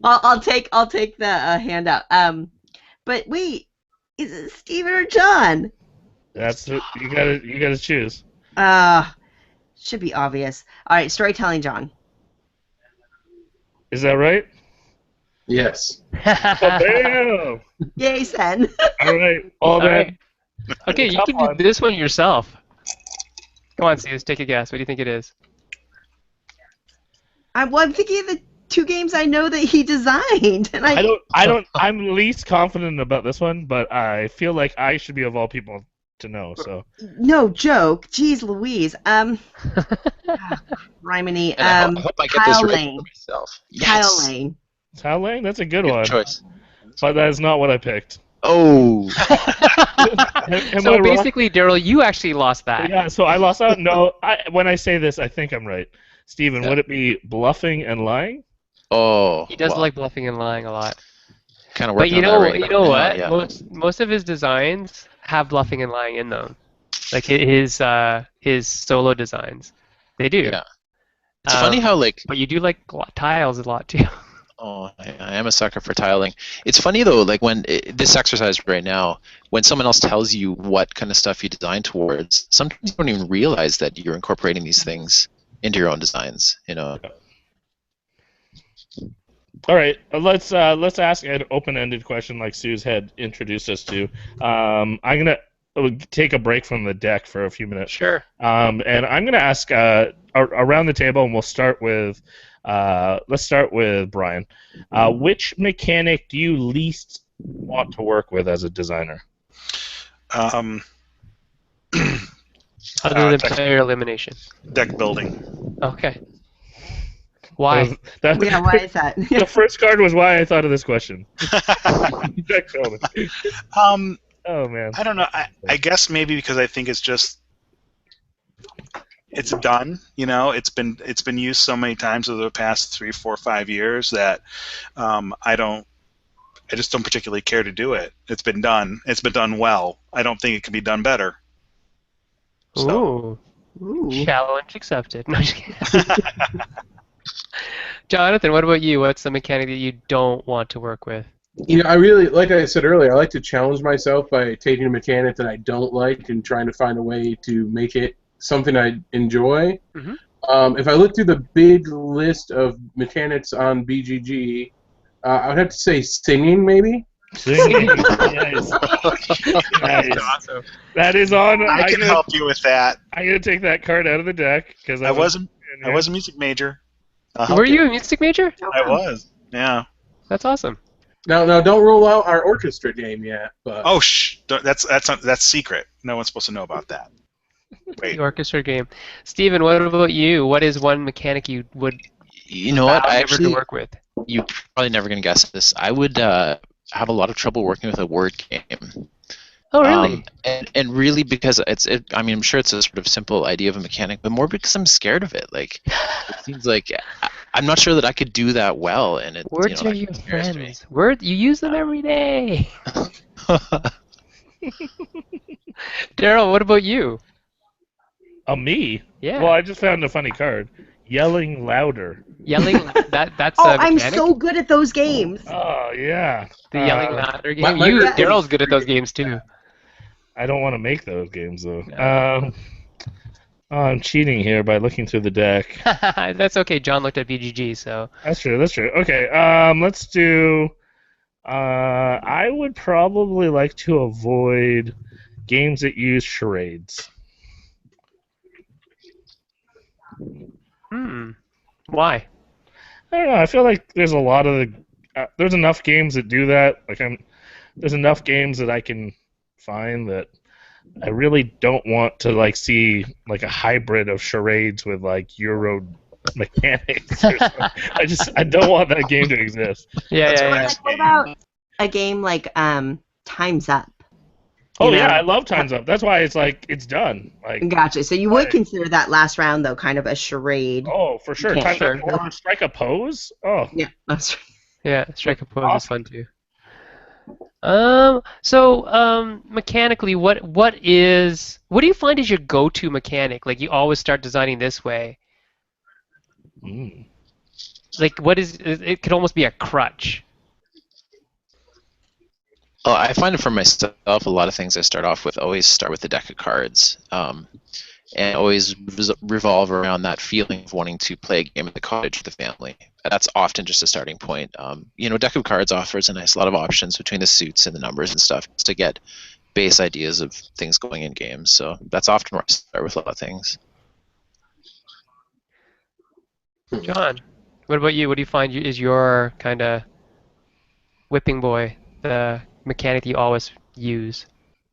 I'll take the handout. But wait, is it Stephen or John? That's it. You gotta choose. Should be obvious. All right, storytelling, John. Is that right? Yes. Bam! Yay, Sen. All right. All that. right. Okay, you can do this one yourself. Come on, Sus, take a guess. What do you think it is? I'm thinking of the 2 games I know that he designed, and I'm least confident about this one, but I feel like I should be of all people to know. So. No joke. Jeez Louise. Rhyminy. And I hope I get this right for myself. Yes. Tile Lane. Tile Lane? That's a good Good one. choice. But that is not what I picked. Oh. So basically, Daryl, you actually lost that. Yeah, so I lost out. No, when I say this, I think I'm right. Stephen, would it be bluffing and lying? Oh. He does like bluffing and lying a lot. Kind of But working you on know, that right you now. know what? Yeah. Most of his designs have bluffing and lying in them. Like his solo designs, they do. Yeah. It's funny how But you do like tiles a lot too. Oh, I am a sucker for tiling. It's funny though, like when this exercise right now, when someone else tells you what kind of stuff you design towards, sometimes you don't even realize that you're incorporating these things into your own designs. You know. All right, let's ask an open-ended question like Sue's had introduced us to. I'm gonna take a break from the deck for a few minutes. Sure. And I'm gonna ask around the table, and we'll start with let's start with Brian. Which mechanic do you least want to work with as a designer? Other than player elimination. Deck building. Okay. Why? Yeah, why is that? The first card was why I thought of this question. Deck building. Oh man. I don't know. I guess maybe because I think it's done. You know, it's been used so many times over the past 3, 4, 5 years that I just don't particularly care to do it. It's been done. It's been done well. I don't think it can be done better. So. Ooh. Challenge accepted. No, just kidding. Jonathan, what about you? What's the mechanic that you don't want to work with? You know, I really, like I said earlier, I like to challenge myself by taking a mechanic that I don't like and trying to find a way to make it something I enjoy. Mm-hmm. If I look through the big list of mechanics on BGG, I would have to say singing, maybe. Singing. Nice. Awesome. That is on. I can help you with that. I'm gonna take that card out of the deck because I was a music major. Were you a music major? I was. Yeah. That's awesome. Now, don't roll out our orchestra game yet. But Oh, shh. That's secret. No one's supposed to know about that. Wait. The orchestra game. Steven, what about you? What is one mechanic you would You know what? vow I never to actually, work with? you're probably never gonna guess this. I would have a lot of trouble working with a word game. Oh, really? And really because I mean, I'm sure it's a sort of simple idea of a mechanic, but more because I'm scared of it. Like, it seems like I'm not sure that I could do that well, and it. Words are That your scares me. friends. Words, you use them every day. Daryl, what about you? Oh, me? Yeah. Well, I just found a funny card. Yelling louder. Yelling, that's Oh, a I'm mechanic? so good at those games. Oh, yeah. The yelling louder game. my- You, Yeah. Daryl's good at those games too. I don't want to make those games, though. No. I'm cheating here by looking through the deck. That's okay. John looked at VGG, so. That's true. Okay, let's do... I would probably like to avoid games that use charades. Why? I don't know. I feel like there's a lot of there's enough games that do that. There's enough games that I can find that I really don't want to see a hybrid of charades with Euro mechanics. Or something. I don't want that game to exist. Yeah. What about a game like Time's Up? Oh You yeah, know? I love Time's Up. That's why it's done. Gotcha. So you would consider that last round though kind of a charade. Oh, for sure. Yeah, Time's sure. Up or Strike a Pose. Oh, Yeah, that's right. Yeah, Strike a Pose is Awesome. fun too. Mechanically, what do you find is your go-to mechanic? Like you always start designing this way. Like what is it could almost be a crutch. Well, I find it for myself, a lot of things I start off with always start with a deck of cards, and always revolve around that feeling of wanting to play a game at the cottage with the family. That's often just a starting point. Deck of cards offers a lot of options between the suits and the numbers and stuff to get base ideas of things going in games. So that's often where I start with a lot of things. John, what about you? What do you find is your kind of whipping boy, the mechanic you always use?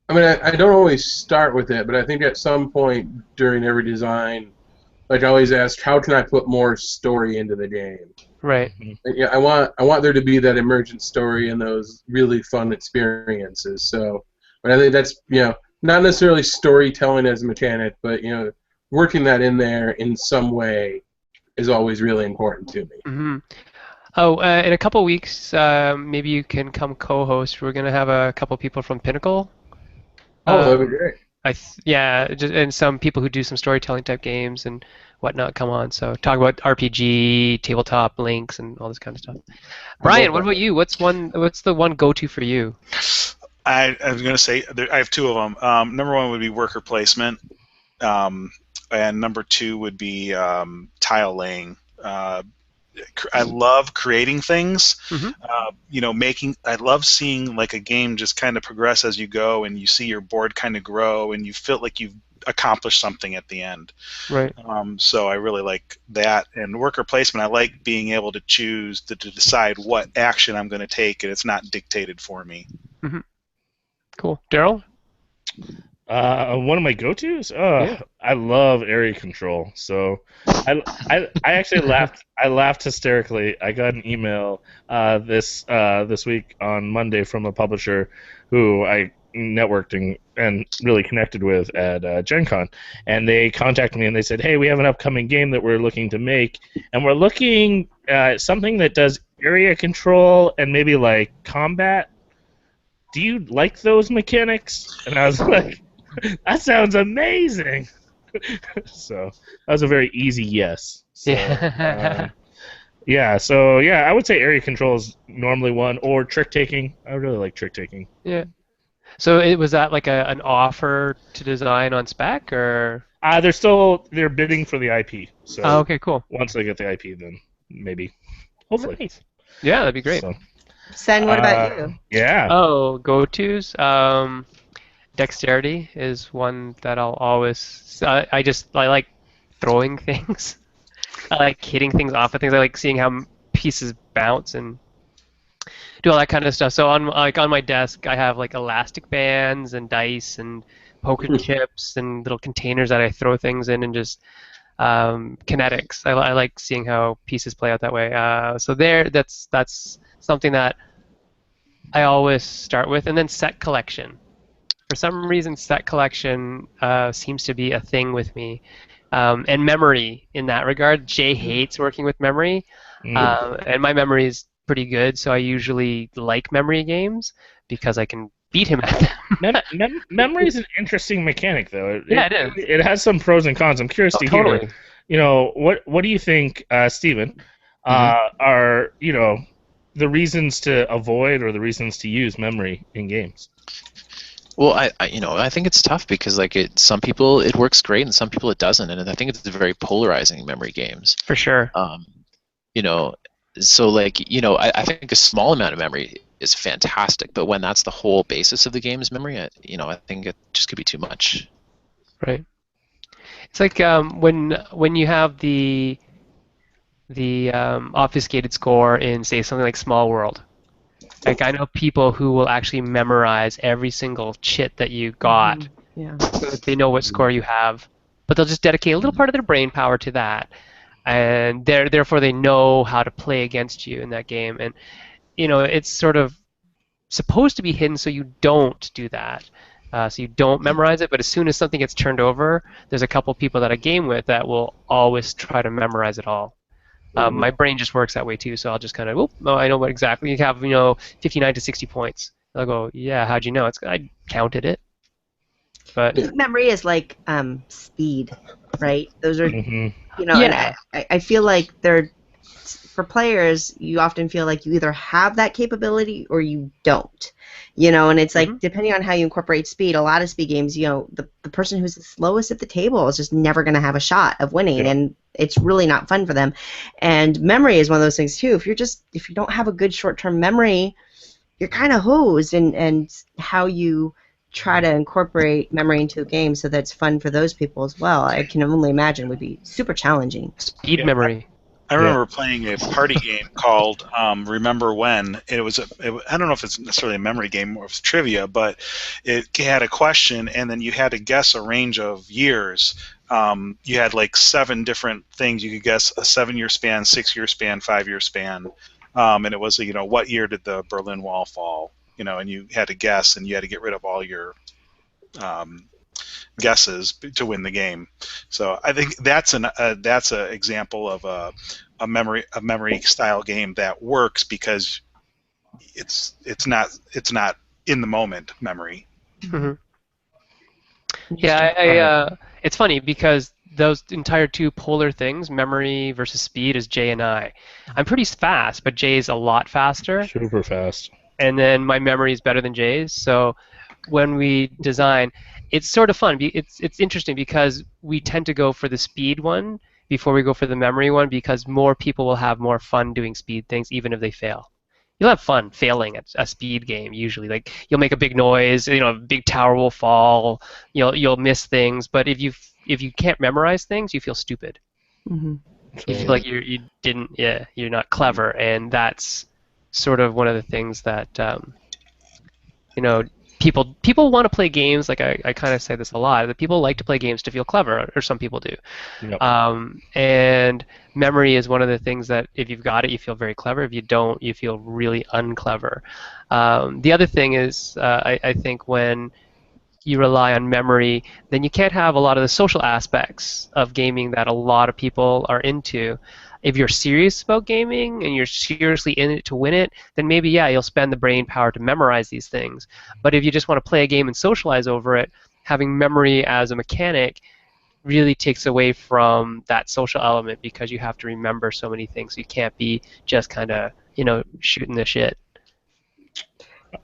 I mean, I don't always start with it, but I think at some point during every design, I always ask, how can I put more story into the game? Right. Yeah, I want there to be that emergent story and those really fun experiences. So, but I think that's not necessarily storytelling as a mechanic, but working that in there in some way is always really important to me. Mm-hmm. Oh, in a couple weeks, maybe you can come co-host. We're gonna have a couple people from Pinnacle. Oh, that'd be great. And some people who do some storytelling type games and whatnot come on. So talk about RPG, tabletop links, and all this kind of stuff. Brian, what about you? What's the one go-to for you? I was going to say I have two of them. Number one would be worker placement, and number two would be tile laying. I love creating things. I love seeing a game just kind of progress as you go, and you see your board kind of grow, and you feel like you've accomplished something at the end. Right. So I really like that. And worker placement, I like being able to choose to decide what action I'm going to take, and it's not dictated for me. Mm-hmm. Cool. Daryl? One of my go-tos? I love area control. So I actually laughed. I laughed hysterically. I got an email this week on Monday from a publisher who I networked and really connected with at Gen Con. And they contacted me and they said, hey, we have an upcoming game that we're looking to make. And we're looking at something that does area control and maybe combat. Do you like those mechanics? And I was like, that sounds amazing. So that was a very easy yes. So, I would say area control is normally one, or trick taking. I really like trick taking. Yeah. So was that an offer to design on spec, or? They're bidding for the IP. So okay, cool. Once they get the IP, then maybe, hopefully. Nice. Yeah, that'd be great. So, Sen, what about you? Yeah. Oh, go-tos. Dexterity is one that I'll always. I like throwing things. I like hitting things off of things. I like seeing how pieces bounce and do all that kind of stuff. So on my desk, I have like elastic bands and dice and poker chips and little containers that I throw things in, and just kinetics. I like seeing how pieces play out that way. So that's something that I always start with, and then set collection. For some reason, set collection seems to be a thing with me, and memory in that regard. Jay hates working with memory, and my memory is pretty good, so I usually like memory games because I can beat him at them. Memory is an interesting mechanic, though. Yeah, it is. It has some pros and cons. I'm curious to totally. hear. You know, what do you think, Stephen? Are the reasons to avoid or the reasons to use memory in games? Well, I think it's tough because like some people it works great and some people it doesn't, and I think it's very polarizing in memory games. For sure. So like I think a small amount of memory is fantastic, but when that's the whole basis of the game's memory, I think it just could be too much. Right. It's like when you have the obfuscated score in, say, something like Small World. Like, I know people who will actually memorize every single chit that you got, so that they know what score you have, but they'll just dedicate a little part of their brain power to that, and therefore they know how to play against you in that game. And it's sort of supposed to be hidden so you don't do that. So you don't memorize it, but as soon as something gets turned over, there's a couple people that I game with that will always try to memorize it all. My brain just works that way too, so I'll just kind of, I know what exactly. You have, 59 to 60 points. I'll go, yeah, how'd you know? I counted it. But memory is like speed, right? Those are, Yeah. and I feel like for players, you often feel like you either have that capability or you don't. And it's like, depending on how you incorporate speed, a lot of speed games, the person who's the slowest at the table is just never going to have a shot of winning, and it's really not fun for them. And memory is one of those things too. If you don't have a good short-term memory, you're kind of hosed, and how you try to incorporate memory into a game so that's fun for those people as well, I can only imagine would be super challenging. Speed memory. I remember playing a party game called Remember When. I don't know if it's necessarily a memory game or if it's trivia, but it had a question, and then you had to guess a range of years. You had like 7 different things. You could guess a 7-year span, 6-year span, 5-year span, and it was what year did the Berlin Wall fall? And you had to guess, and you had to get rid of all your guesses to win the game. So I think that's an example of a memory style game that works because it's not in the moment memory. Mm-hmm. Yeah, it's funny because those entire two polar things, memory versus speed, is Jay and I. I'm pretty fast, but Jay's a lot faster. Super fast. And then my memory is better than Jay's. So when we design, it's sort of fun. It's interesting because we tend to go for the speed one before we go for the memory one, because more people will have more fun doing speed things even if they fail. You'll have fun failing at a speed game usually. Like, you'll make a big noise, a big tower will fall, you'll miss things, but if you can't memorize things, you feel stupid. Mm-hmm. You feel like you're not clever, and that's sort of one of the things that people want to play games. Like, I kind of say this a lot, that people like to play games to feel clever, or some people do. Yep. And memory is one of the things that if you've got it, you feel very clever. If you don't, you feel really unclever. The other thing is, I think when you rely on memory, then you can't have a lot of the social aspects of gaming that a lot of people are into. If you're serious about gaming and you're seriously in it to win it, then maybe, you'll spend the brain power to memorize these things. But if you just want to play a game and socialize over it, having memory as a mechanic really takes away from that social element, because you have to remember so many things. You can't be just kind of, shooting the shit.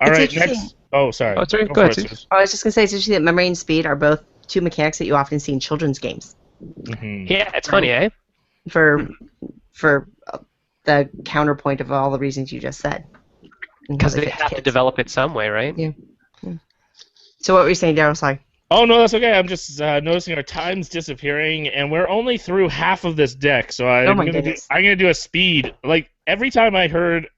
All right, next. Oh, sorry. Oh, sorry. Go ahead, Suze. I was just going to say, it's interesting that memory and speed are both two mechanics that you often see in children's games. Mm-hmm. Yeah, it's funny, eh? For the counterpoint of all the reasons you just said. Because they have to develop it some way, right? Yeah. So what were you saying, Daryl? Sorry. Oh, no, that's okay. I'm just noticing our time's disappearing, and we're only through half of this deck, so I'm going to do a speed. Like, every time I heard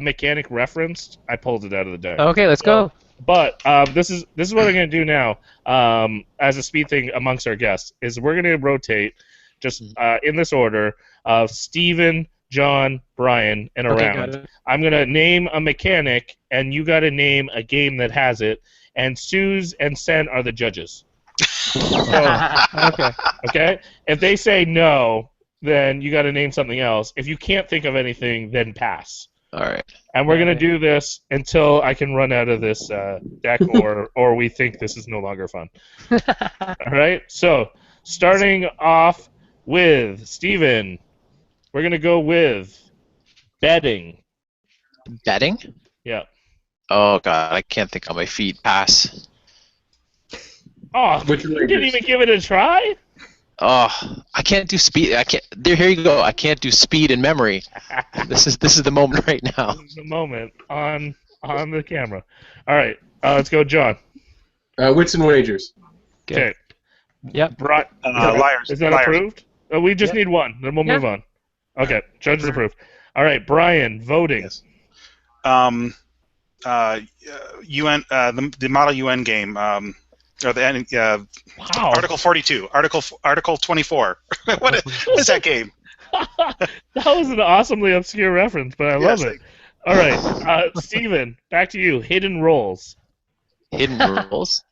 a mechanic referenced, I pulled it out of the deck. Okay, let's go. But this is what I'm going to do now as a speed thing amongst our guests, is we're going to rotate just in this order of Stephen, John, Brian, and Okay, around. got it. I'm going to name a mechanic, and you got to name a game that has it, and Suze and Sen are the judges. Okay. Okay? If they say no, then you got to name something else. If you can't think of anything, then pass. All right. And we're going to do this until I can run out of this deck or we think this is no longer fun. All right? So, starting off with Steven, we're going to go with betting. Betting? Yeah. Oh god, I can't think on my feet. Pass. Oh, Which you didn't Rangers? even give it a try? Oh, I can't do speed. I can't. There, here you go. I can't do speed and memory. This is the moment right now. This is the moment on the camera. All right, let's go, John. Wits and Wagers. Okay. Yep. Liars. Is that Liars. approved? We just need one, then we'll move on. Okay, judge is approved. All right, Brian, voting. Yes. UN, the Model UN game, or the Wow. Article 42, Article 24. what is that game? That was an awesomely obscure reference, but I love Yes, it. All right, Steven, back to you. Hidden roles. Hidden rules.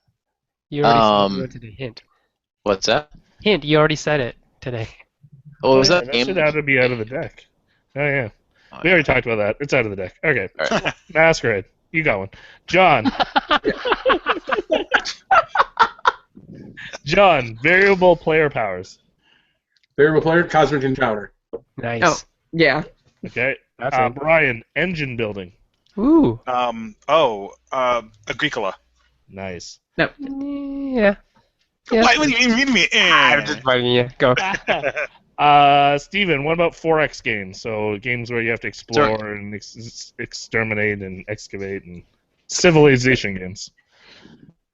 You already said it today. Hint. What's that? Hint. You already said it today. Oh, was yeah, that game? should have to be out of the deck. Oh, yeah. We already talked about that. It's out of the deck. Okay. All right. Masquerade. You got one. John. John, variable player powers. Variable player, Cosmic Encounter. Nice. Oh. Yeah. Okay. That's it. Brian, engine building. Ooh. Agricola. Nice. Yeah. Yeah. Why would you mean me? I'm just bugging you. Go. Steven, what about 4X games? So games where you have to explore and exterminate and excavate and civilization games.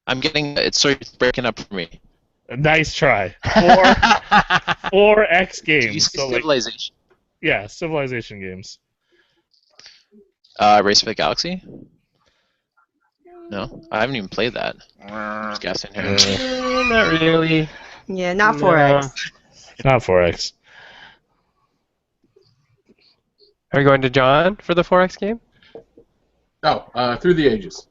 I'm getting. It's sort of breaking up for me. Nice try. 4X Did you games. say So like, Civilization? yeah, civilization games. Race for the Galaxy? No, I haven't even played that. I'm just guessing here. Not really. Yeah, not 4X. Not 4X. Are you going to John for the 4X game? Oh, Through the Ages.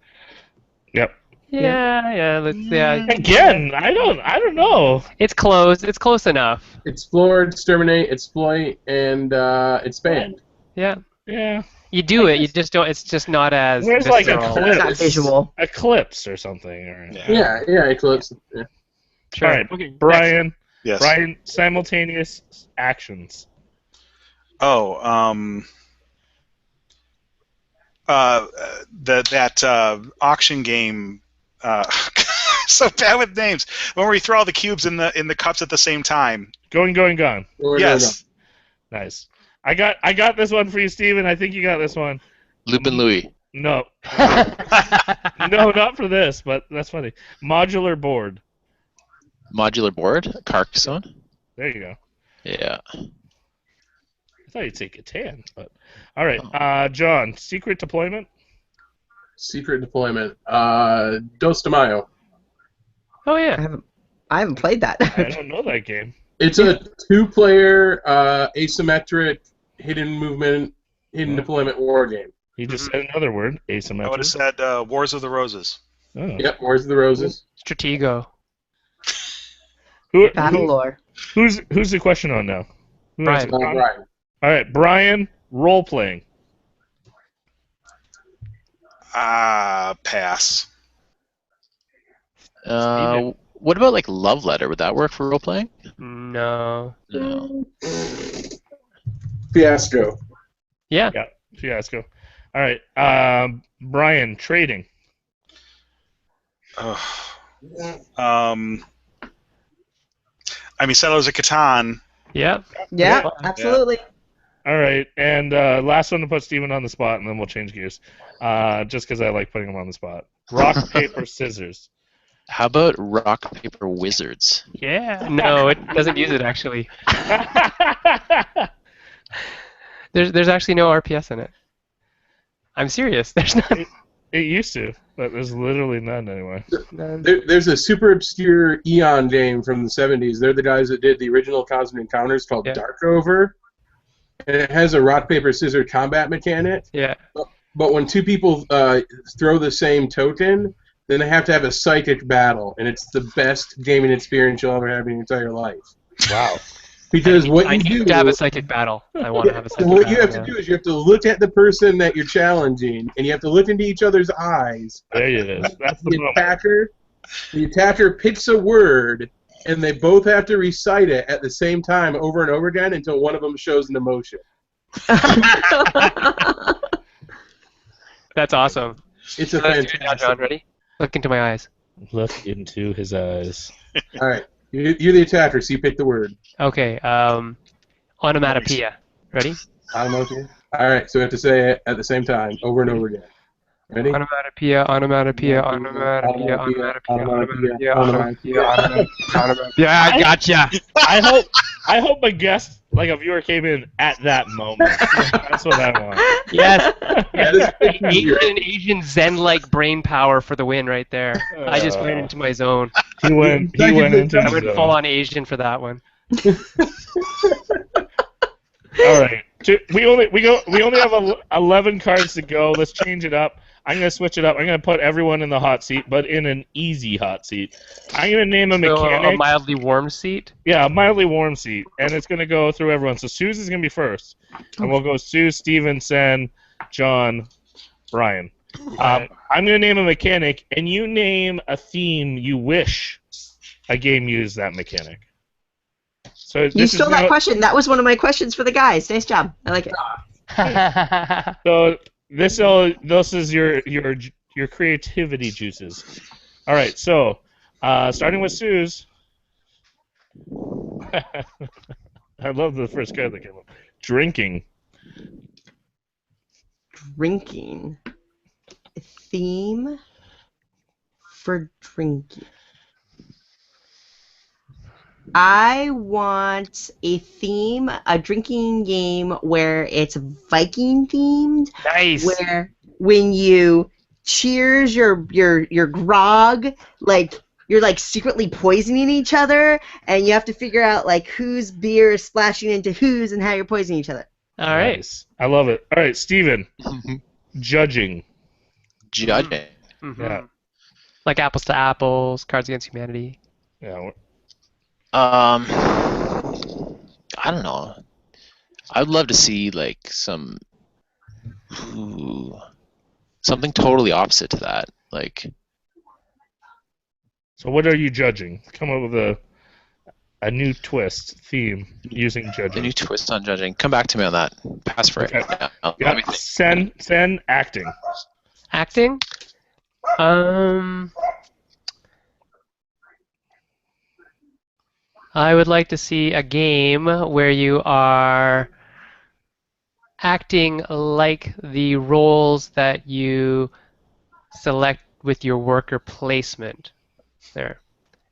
Yep. Yeah. Again, I don't know. It's close. It's close enough. Explore, exterminate, exploit, and expand. Yeah. Yeah. You do it. You just don't. It's just not as. There's like a visceral. clip. It's not visual. Eclipse or something. Or... Yeah. Yeah, Eclipse. Yeah. Sure. All right, Okay. Brian. Yes. Brian, simultaneous actions. Oh, that auction game. So bad with names. When we throw all the cubes in the cups at the same time. Going, gone. Yes. Nice. I got this one for you, Steven. I think you got this one. Lupin Louis. No. No, not for this, but that's funny. Modular board. Modular board. Carcassonne. There you go. Yeah. I thought you'd say Catan, but all right. John, secret deployment. Secret deployment. Dos de Mayo. Oh yeah. I haven't played that. I don't know that game. It's a two-player asymmetric hidden movement, hidden deployment war game. He just said another word, I would asymmetric. have said Wars of the Roses. Oh. Yep, Wars of the Roses. Stratego. Battle lore. Who's the question on now? Who Brian. answered? Brian. All right, Brian, role playing. Pass. What about like Love Letter? Would that work for role playing? No. No. Fiasco. Yeah. Yeah, fiasco. All right, Brian, trading. Settlers of Catan. Yeah. Yeah, absolutely. All right, and last one to put Steven on the spot, and then we'll change gears. Just because I like putting him on the spot. Rock, paper, scissors. How about Rock Paper Wizards? Yeah. No, it doesn't use it actually. There's actually no RPS in it. I'm serious. There's none. It used to, but there's literally none anymore. There's a super obscure Eon game from the 70s. They're the guys that did the original Cosmic Encounters called Darkover. And it has a rock, paper, scissors combat mechanic. Yeah. But when two people throw the same token, then they have to have a psychic battle. And it's the best gaming experience you'll ever have in your entire life. Wow. Because I need to have a psychic battle. I want to have a psychic what battle. you have to do is you have to look at the person that you're challenging, and you have to look into each other's eyes. There it is. That's the moment. The attacker picks a word, and they both have to recite it at the same time over and over again until one of them shows an emotion. That's awesome. It's a Let's do it now, fantastic. John. Ready? Look into my eyes. Look into his eyes. All right, you're the attacker, so you pick the word. Okay. Onomatopoeia. Ready? Onomatopoeia. All right, so we have to say it at the same time, over and over again. Ready? Onomatopoeia, onomatopoeia, onomatopoeia, onomatopoeia, onomatopoeia, onomatopoeia. Yeah, I gotcha. I hope a guest, like a viewer, came in at that moment. That's what I want. Yes. That is Asian Zen-like brain power for the win right there. I just went into my zone. He went into I his went zone. full on Asian for that one. All right. We only have 11 cards to go. Let's change it up. I'm gonna switch it up. I'm gonna put everyone in the hot seat, but in an easy hot seat. I'm gonna name a mechanic. A mildly warm seat. Yeah, a mildly warm seat, and it's gonna go through everyone. So Suze is gonna be first, and we'll go Suze, Stephen, Sen, John, Brian. I'm gonna name a mechanic, and you name a theme you wish a game used that mechanic. So You stole that question. That was one of my questions for the guys. Nice job. I like it. So this is your creativity juices. All right, so starting with Suze. I love the first card that came up. Drinking. Drinking. A theme for drinking. I want a theme, a drinking game where it's Viking themed. Nice. Where when you cheers your grog, like you're like secretly poisoning each other, and you have to figure out like whose beer is splashing into whose and how you're poisoning each other. All right. Nice. I love it. All right, Steven. Judging. Judging. Mm-hmm. Yeah. Like Apples to Apples, Cards Against Humanity. Yeah. I don't know. I'd love to see like something totally opposite to that. Like, So what are you judging? Come up with a new twist theme using a judging. new twist on judging. Come back to me on that. Pass for it. Okay. Yeah, let Yeah. me think. Sen acting. Acting? I would like to see a game where you are acting like the roles that you select with your worker placement. There.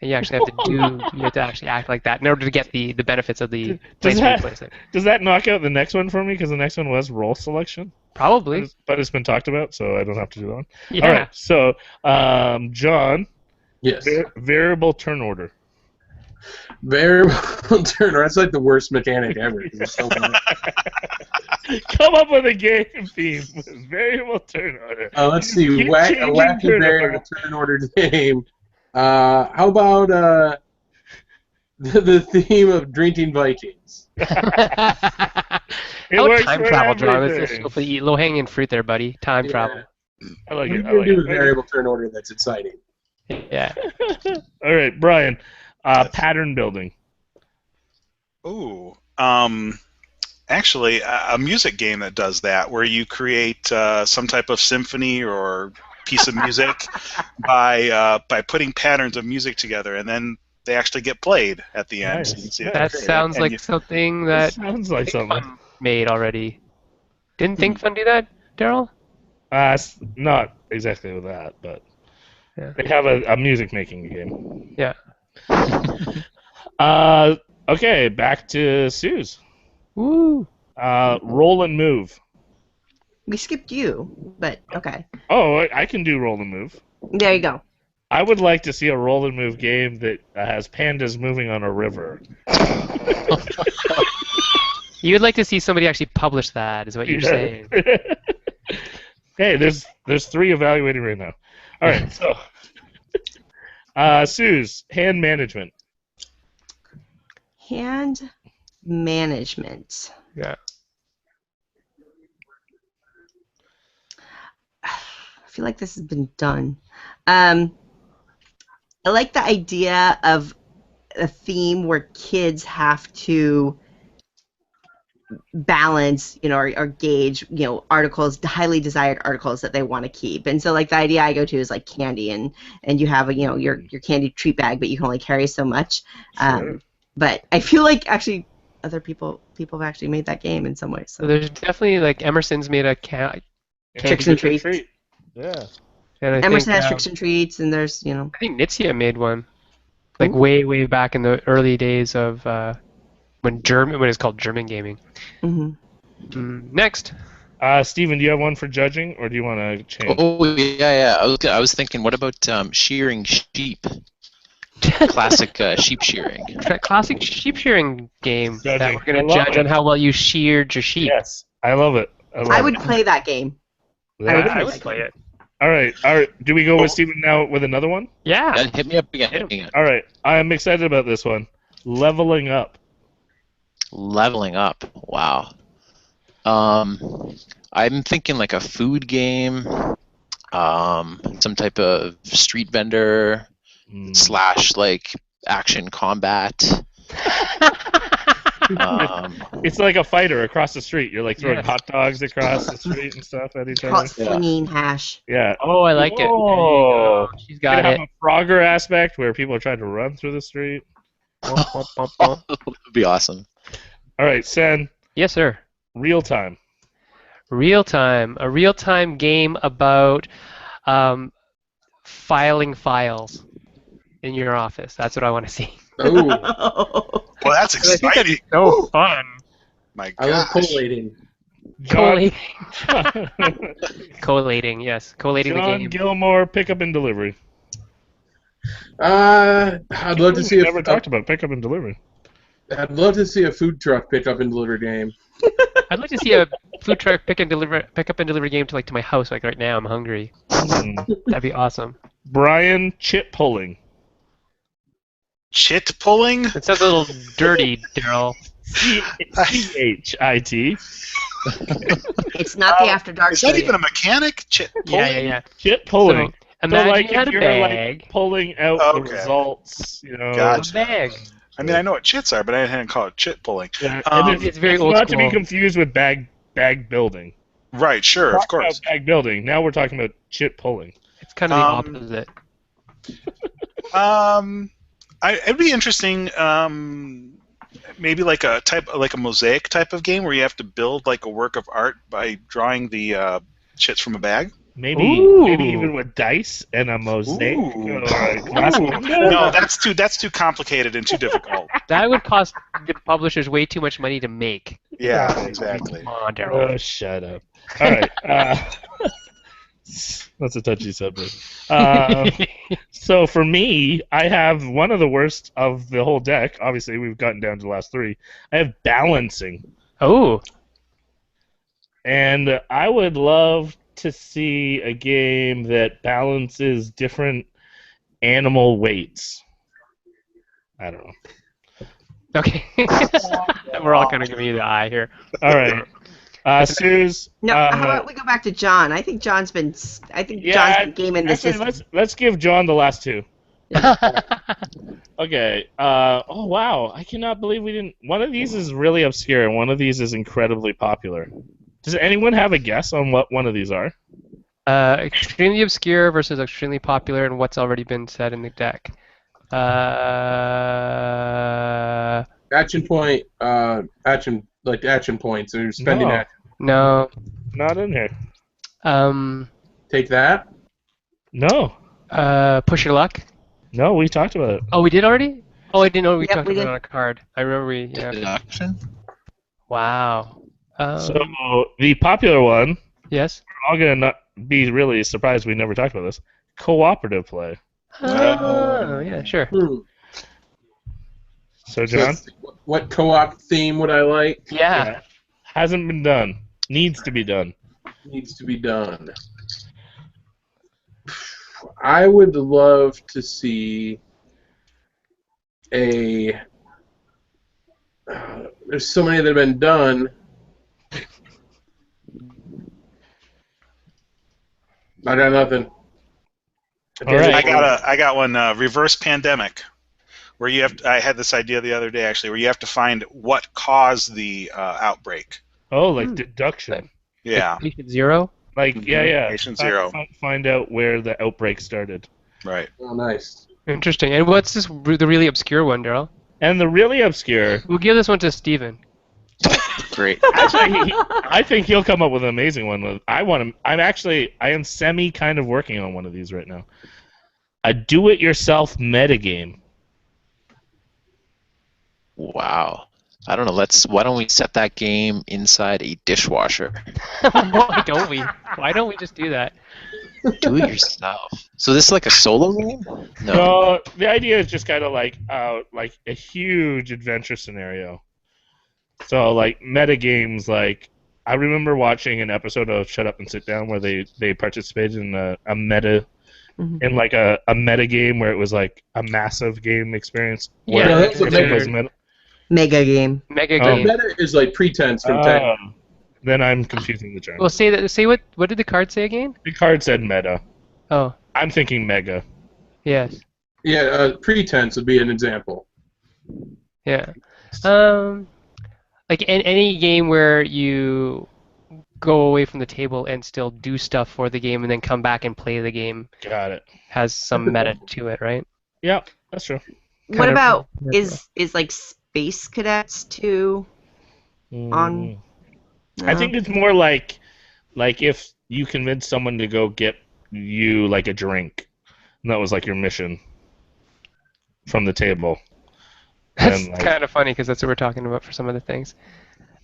And you actually have to actually act like that in order to get the benefits of the placement you place it. Does that knock out the next one for me? Because the next one was role selection. Probably. But it's been talked about, so I don't have to do that one. Yeah. All right. So, John. Yes. Variable turn order. Variable turn order. That's like the worst mechanic ever. It's so bad. Come up with a game theme with variable turn order. Let's see. Keep A changing wacky turn variable order. turn order game. How about the theme of drinking Vikings? It Oh, works time for travel, John. Let's everything. go for the low-hanging fruit there, buddy. Time Yeah. travel. I like What it. do I you like do it. with variable turn order that's exciting? Yeah. All right, Brian. Pattern building. Ooh. Actually, a music game that does that, where you create some type of symphony or piece of music by putting patterns of music together, and then they actually get played at the end. Nice. So you can see it That created. sounds And like you- something That that sounds like something. Fun made already. Didn't Think Fun do that, Daryl? It's not exactly with that, but Yeah. they have a music making game. Yeah. Okay, back to Suze. Woo. Roll and move. We skipped you, but okay. Oh, I can do roll and move. There you go. I would like to see a roll and move game that has pandas moving on a river. You would like to see somebody actually publish that, is what you're saying. Hey, there's 3 evaluating right now. All right, so Suze, hand management. Hand management. Yeah. I feel like this has been done. I like the idea of a theme where kids have to balance, or gauge, articles, highly desired articles that they want to keep. And so, like, the idea I go to is like candy, and you have your candy treat bag, but you can only carry so much. Sure. But I feel like actually other people have actually made that game in some ways. So there's definitely, like, Emerson's made a Tricks and treats. Yeah. And I Emerson think, has tricks and treats, and there's I think Nitsia made one, like way back in the early days of when it's called German gaming. Mm-hmm. Next. Stephen, do you have one for judging, or do you want to change? Oh yeah. I was thinking, what about shearing sheep? Classic sheep shearing. Classic sheep shearing game that Judging. we're going I to love judge it. on how well you sheared your sheep. Yes, I love it. I would play that game. I would play it. All right. Do we go with Stephen now with another one? Yeah. Yeah, hit me up again. All right. I'm excited about this one. Leveling up. Leveling up. Wow. I'm thinking like a food game, some type of street vendor / like action combat. It's like a fighter across the street. You're like throwing hot dogs across the street and stuff at each Call other. it flinging hash. Yeah. Oh, I like it. Oh, She's got have it. a Frogger aspect where people are trying to run through the street. That would be awesome. All right, Sen. Yes, sir. Real time. Real time. A real-time game about filing files in your office. That's what I want to see. Oh, Well, that's I think that'd be exciting. so fun. My I love gosh. collating. John, Collating, yes. Collating the Jon game. Gilmour, pickup and delivery. I'd love to see Never talked about pickup and delivery. I'd love to see a food truck pickup and deliver game. I'd like to see a food truck pickup and deliver game to my house like right now. I'm hungry. That'd be awesome. Brian, chit pulling. Chit pulling? It sounds a little dirty, Daryl. CHIT. It's not the After Dark. Is that show even a yet. mechanic? Chit pulling? Yeah. Chit pulling. So, imagine like you had if a you're bag. like pulling out Okay. the results, Gotcha. A bag. I mean, I know what chits are, but I didn't call it chit pulling. Yeah, Um, and It's very it's old not to school. be confused with bag building. Right, sure, of Talked course. about bag building. Now we're talking about chit pulling. It's kind of the opposite. It'd be interesting. Maybe like a mosaic type of game where you have to build like a work of art by drawing the chits from a bag. Maybe Ooh. even with dice and a mosaic. Ooh. Or a glass window. No, that's too complicated and too difficult. That would cost the publishers way too much money to make. Yeah, exactly. Come on, Daryl. Oh, shut up. All right. That's a touchy subject. So for me, I have one of the worst of the whole deck. Obviously, we've gotten down to the last 3. I have balancing. Oh. And I would love to see a game that balances different animal weights. I don't know. Okay. We're all kind of giving you the eye here. All right. Suze. No, how about we go back to John? I think John's been gaming the Actually, system. let's give John the last 2. Okay. Oh wow! I cannot believe we didn't. One of these is really obscure, and one of these is incredibly popular. Does anyone have a guess on what one of these are? Extremely obscure versus extremely popular, and what's already been said in the deck. Action point, action points, or spending No. action. No. Not in here. Take that. No. Push your luck. No, we talked about it. Oh, we did already? Oh, I didn't know we Yep, talked we about did. it on a card. I remember we. Yeah. Deduction? Wow. So the popular one Yes. We're all gonna not be really surprised we never talked about this. Cooperative play. Oh, yeah, sure. Hmm. So, So John? let's see, what co-op theme would I like? Yeah. Hasn't been done. Needs to be done. Needs to be done. I would love to see a. There's so many that have been done. I got nothing. All right. I got one. Reverse pandemic, where you have. I had this idea the other day actually, where you have to find what caused the outbreak. Oh, like deduction. Yeah. Patient Zero. Like, yeah. Patient Zero. Find out where the outbreak started. Right. Oh, nice. Interesting. And what's this? The really obscure one, Daryl? And the really obscure. We'll give this one to Stephen. Great. Actually, I think he'll come up with an amazing one. I am semi kind of working on one of these right now. A do-it-yourself metagame. Wow. I don't know. Why don't we set that game inside a dishwasher? Why don't we? Why don't we just do that? Do it yourself. So this is like a solo game? No. So the idea is just kind of like a huge adventure scenario. So like metagames, like I remember watching an episode of Shut Up and Sit Down where they participated in a meta. Mhm. In like a meta game where it was like a massive game experience. Yeah, where that's what everything meta was is. meta. Mega game. Mega Oh. game. Meta is like pretense from ten. Then I'm confusing the term. Well, say that. Say what? What did the card say again? The card said meta. Oh, I'm thinking mega. yes. Yeah, pretense would be an example. Yeah. Like any game where you go away from the table and still do stuff for the game and then come back and play the game Got it. has some meta to it, right? Yeah, that's true. What Kind of- about is like Space Cadets 2 on? I think it's more like if you convince someone to go get you like a drink, and that was like your mission from the table. That's And, like- kind of funny because that's what we're talking about for some of the things.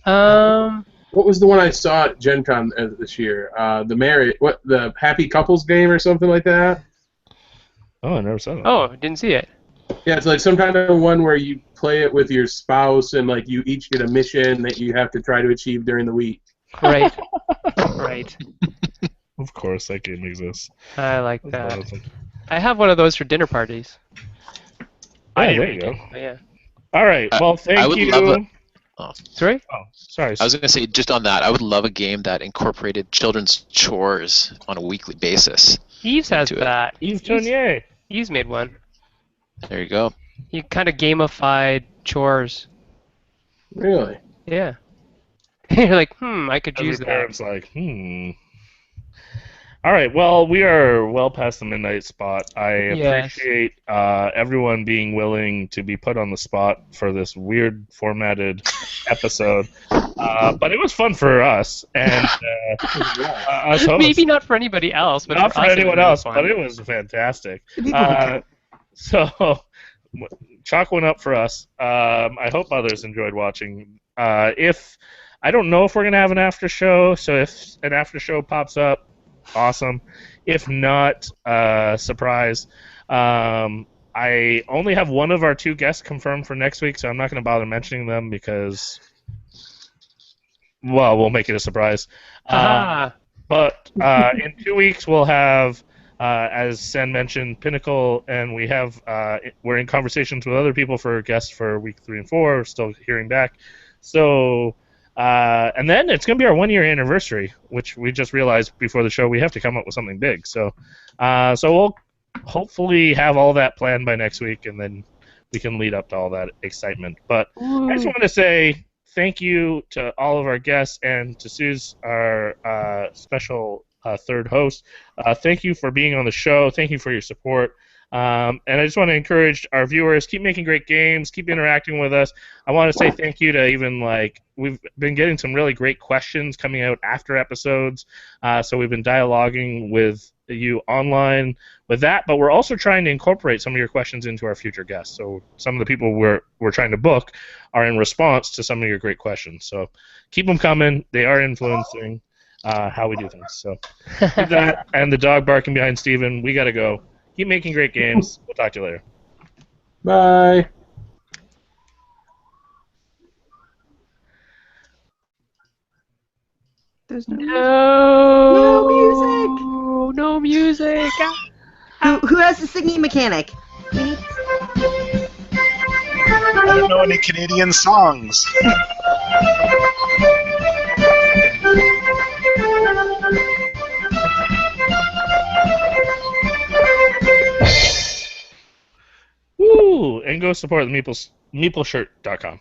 What was the one I saw at Gen Con this year? The Happy Couples game or something like that? Oh, I never saw that. Oh, didn't see it. Yeah, it's like some kind of one where you play it with your spouse and like you each get a mission that you have to try to achieve during the week. Right. Right. Of course, that game exists. I like That's that. awesome. I have one of those for dinner parties. Yeah, didn't there you make go. it, but yeah. All right. Well, thank I would you. love Sorry? Oh, sorry. I was going to say, just on that, I would love a game that incorporated children's chores on a weekly basis. Yves has To it. that. Yves Tournier. Yves made one. There you go. He kind of gamified chores. Really? Yeah. You're like, I could Every use that. parent's like, All right. Well, we are well past the midnight spot. I Yes. appreciate everyone being willing to be put on the spot for this weird formatted episode. But it was fun for us and us hosts. Maybe not for anybody else, but Not for for us it anyone was else, fun. but it was fantastic. People who care. So, chalk one up for us. I hope others enjoyed watching. If I don't know if we're gonna have an after show, so if an after show pops up, awesome. If not, surprise. I only have one of our two guests confirmed for next week, so I'm not gonna bother mentioning them because, well, we'll make it a surprise. But in 2 weeks we'll have, as Sen mentioned, Pinnacle, and we're in conversations with other people for guests for week 3 and 4. We're still hearing back. So, and then it's going to be our 1-year anniversary, which we just realized before the show we have to come up with something big. So we'll hopefully have all that planned by next week, and then we can lead up to all that excitement. But I just want to say thank you to all of our guests and to Suze, our special third host. Thank you for being on the show. Thank you for your support. And I just want to encourage our viewers, keep making great games, keep interacting with us. I want to say thank you to even, we've been getting some really great questions coming out after episodes. So we've been dialoguing with you online with that, but we're also trying to incorporate some of your questions into our future guests. So some of the people we're trying to book are in response to some of your great questions. So keep them coming. They are influencing. how we do things. So with that and the dog barking behind Steven, we got to go. Keep making great games. We'll talk to you later. Bye. There's no music. No music. Who has the singing mechanic? I don't know any Canadian songs. Woo! And go support the Meepleshirt.com.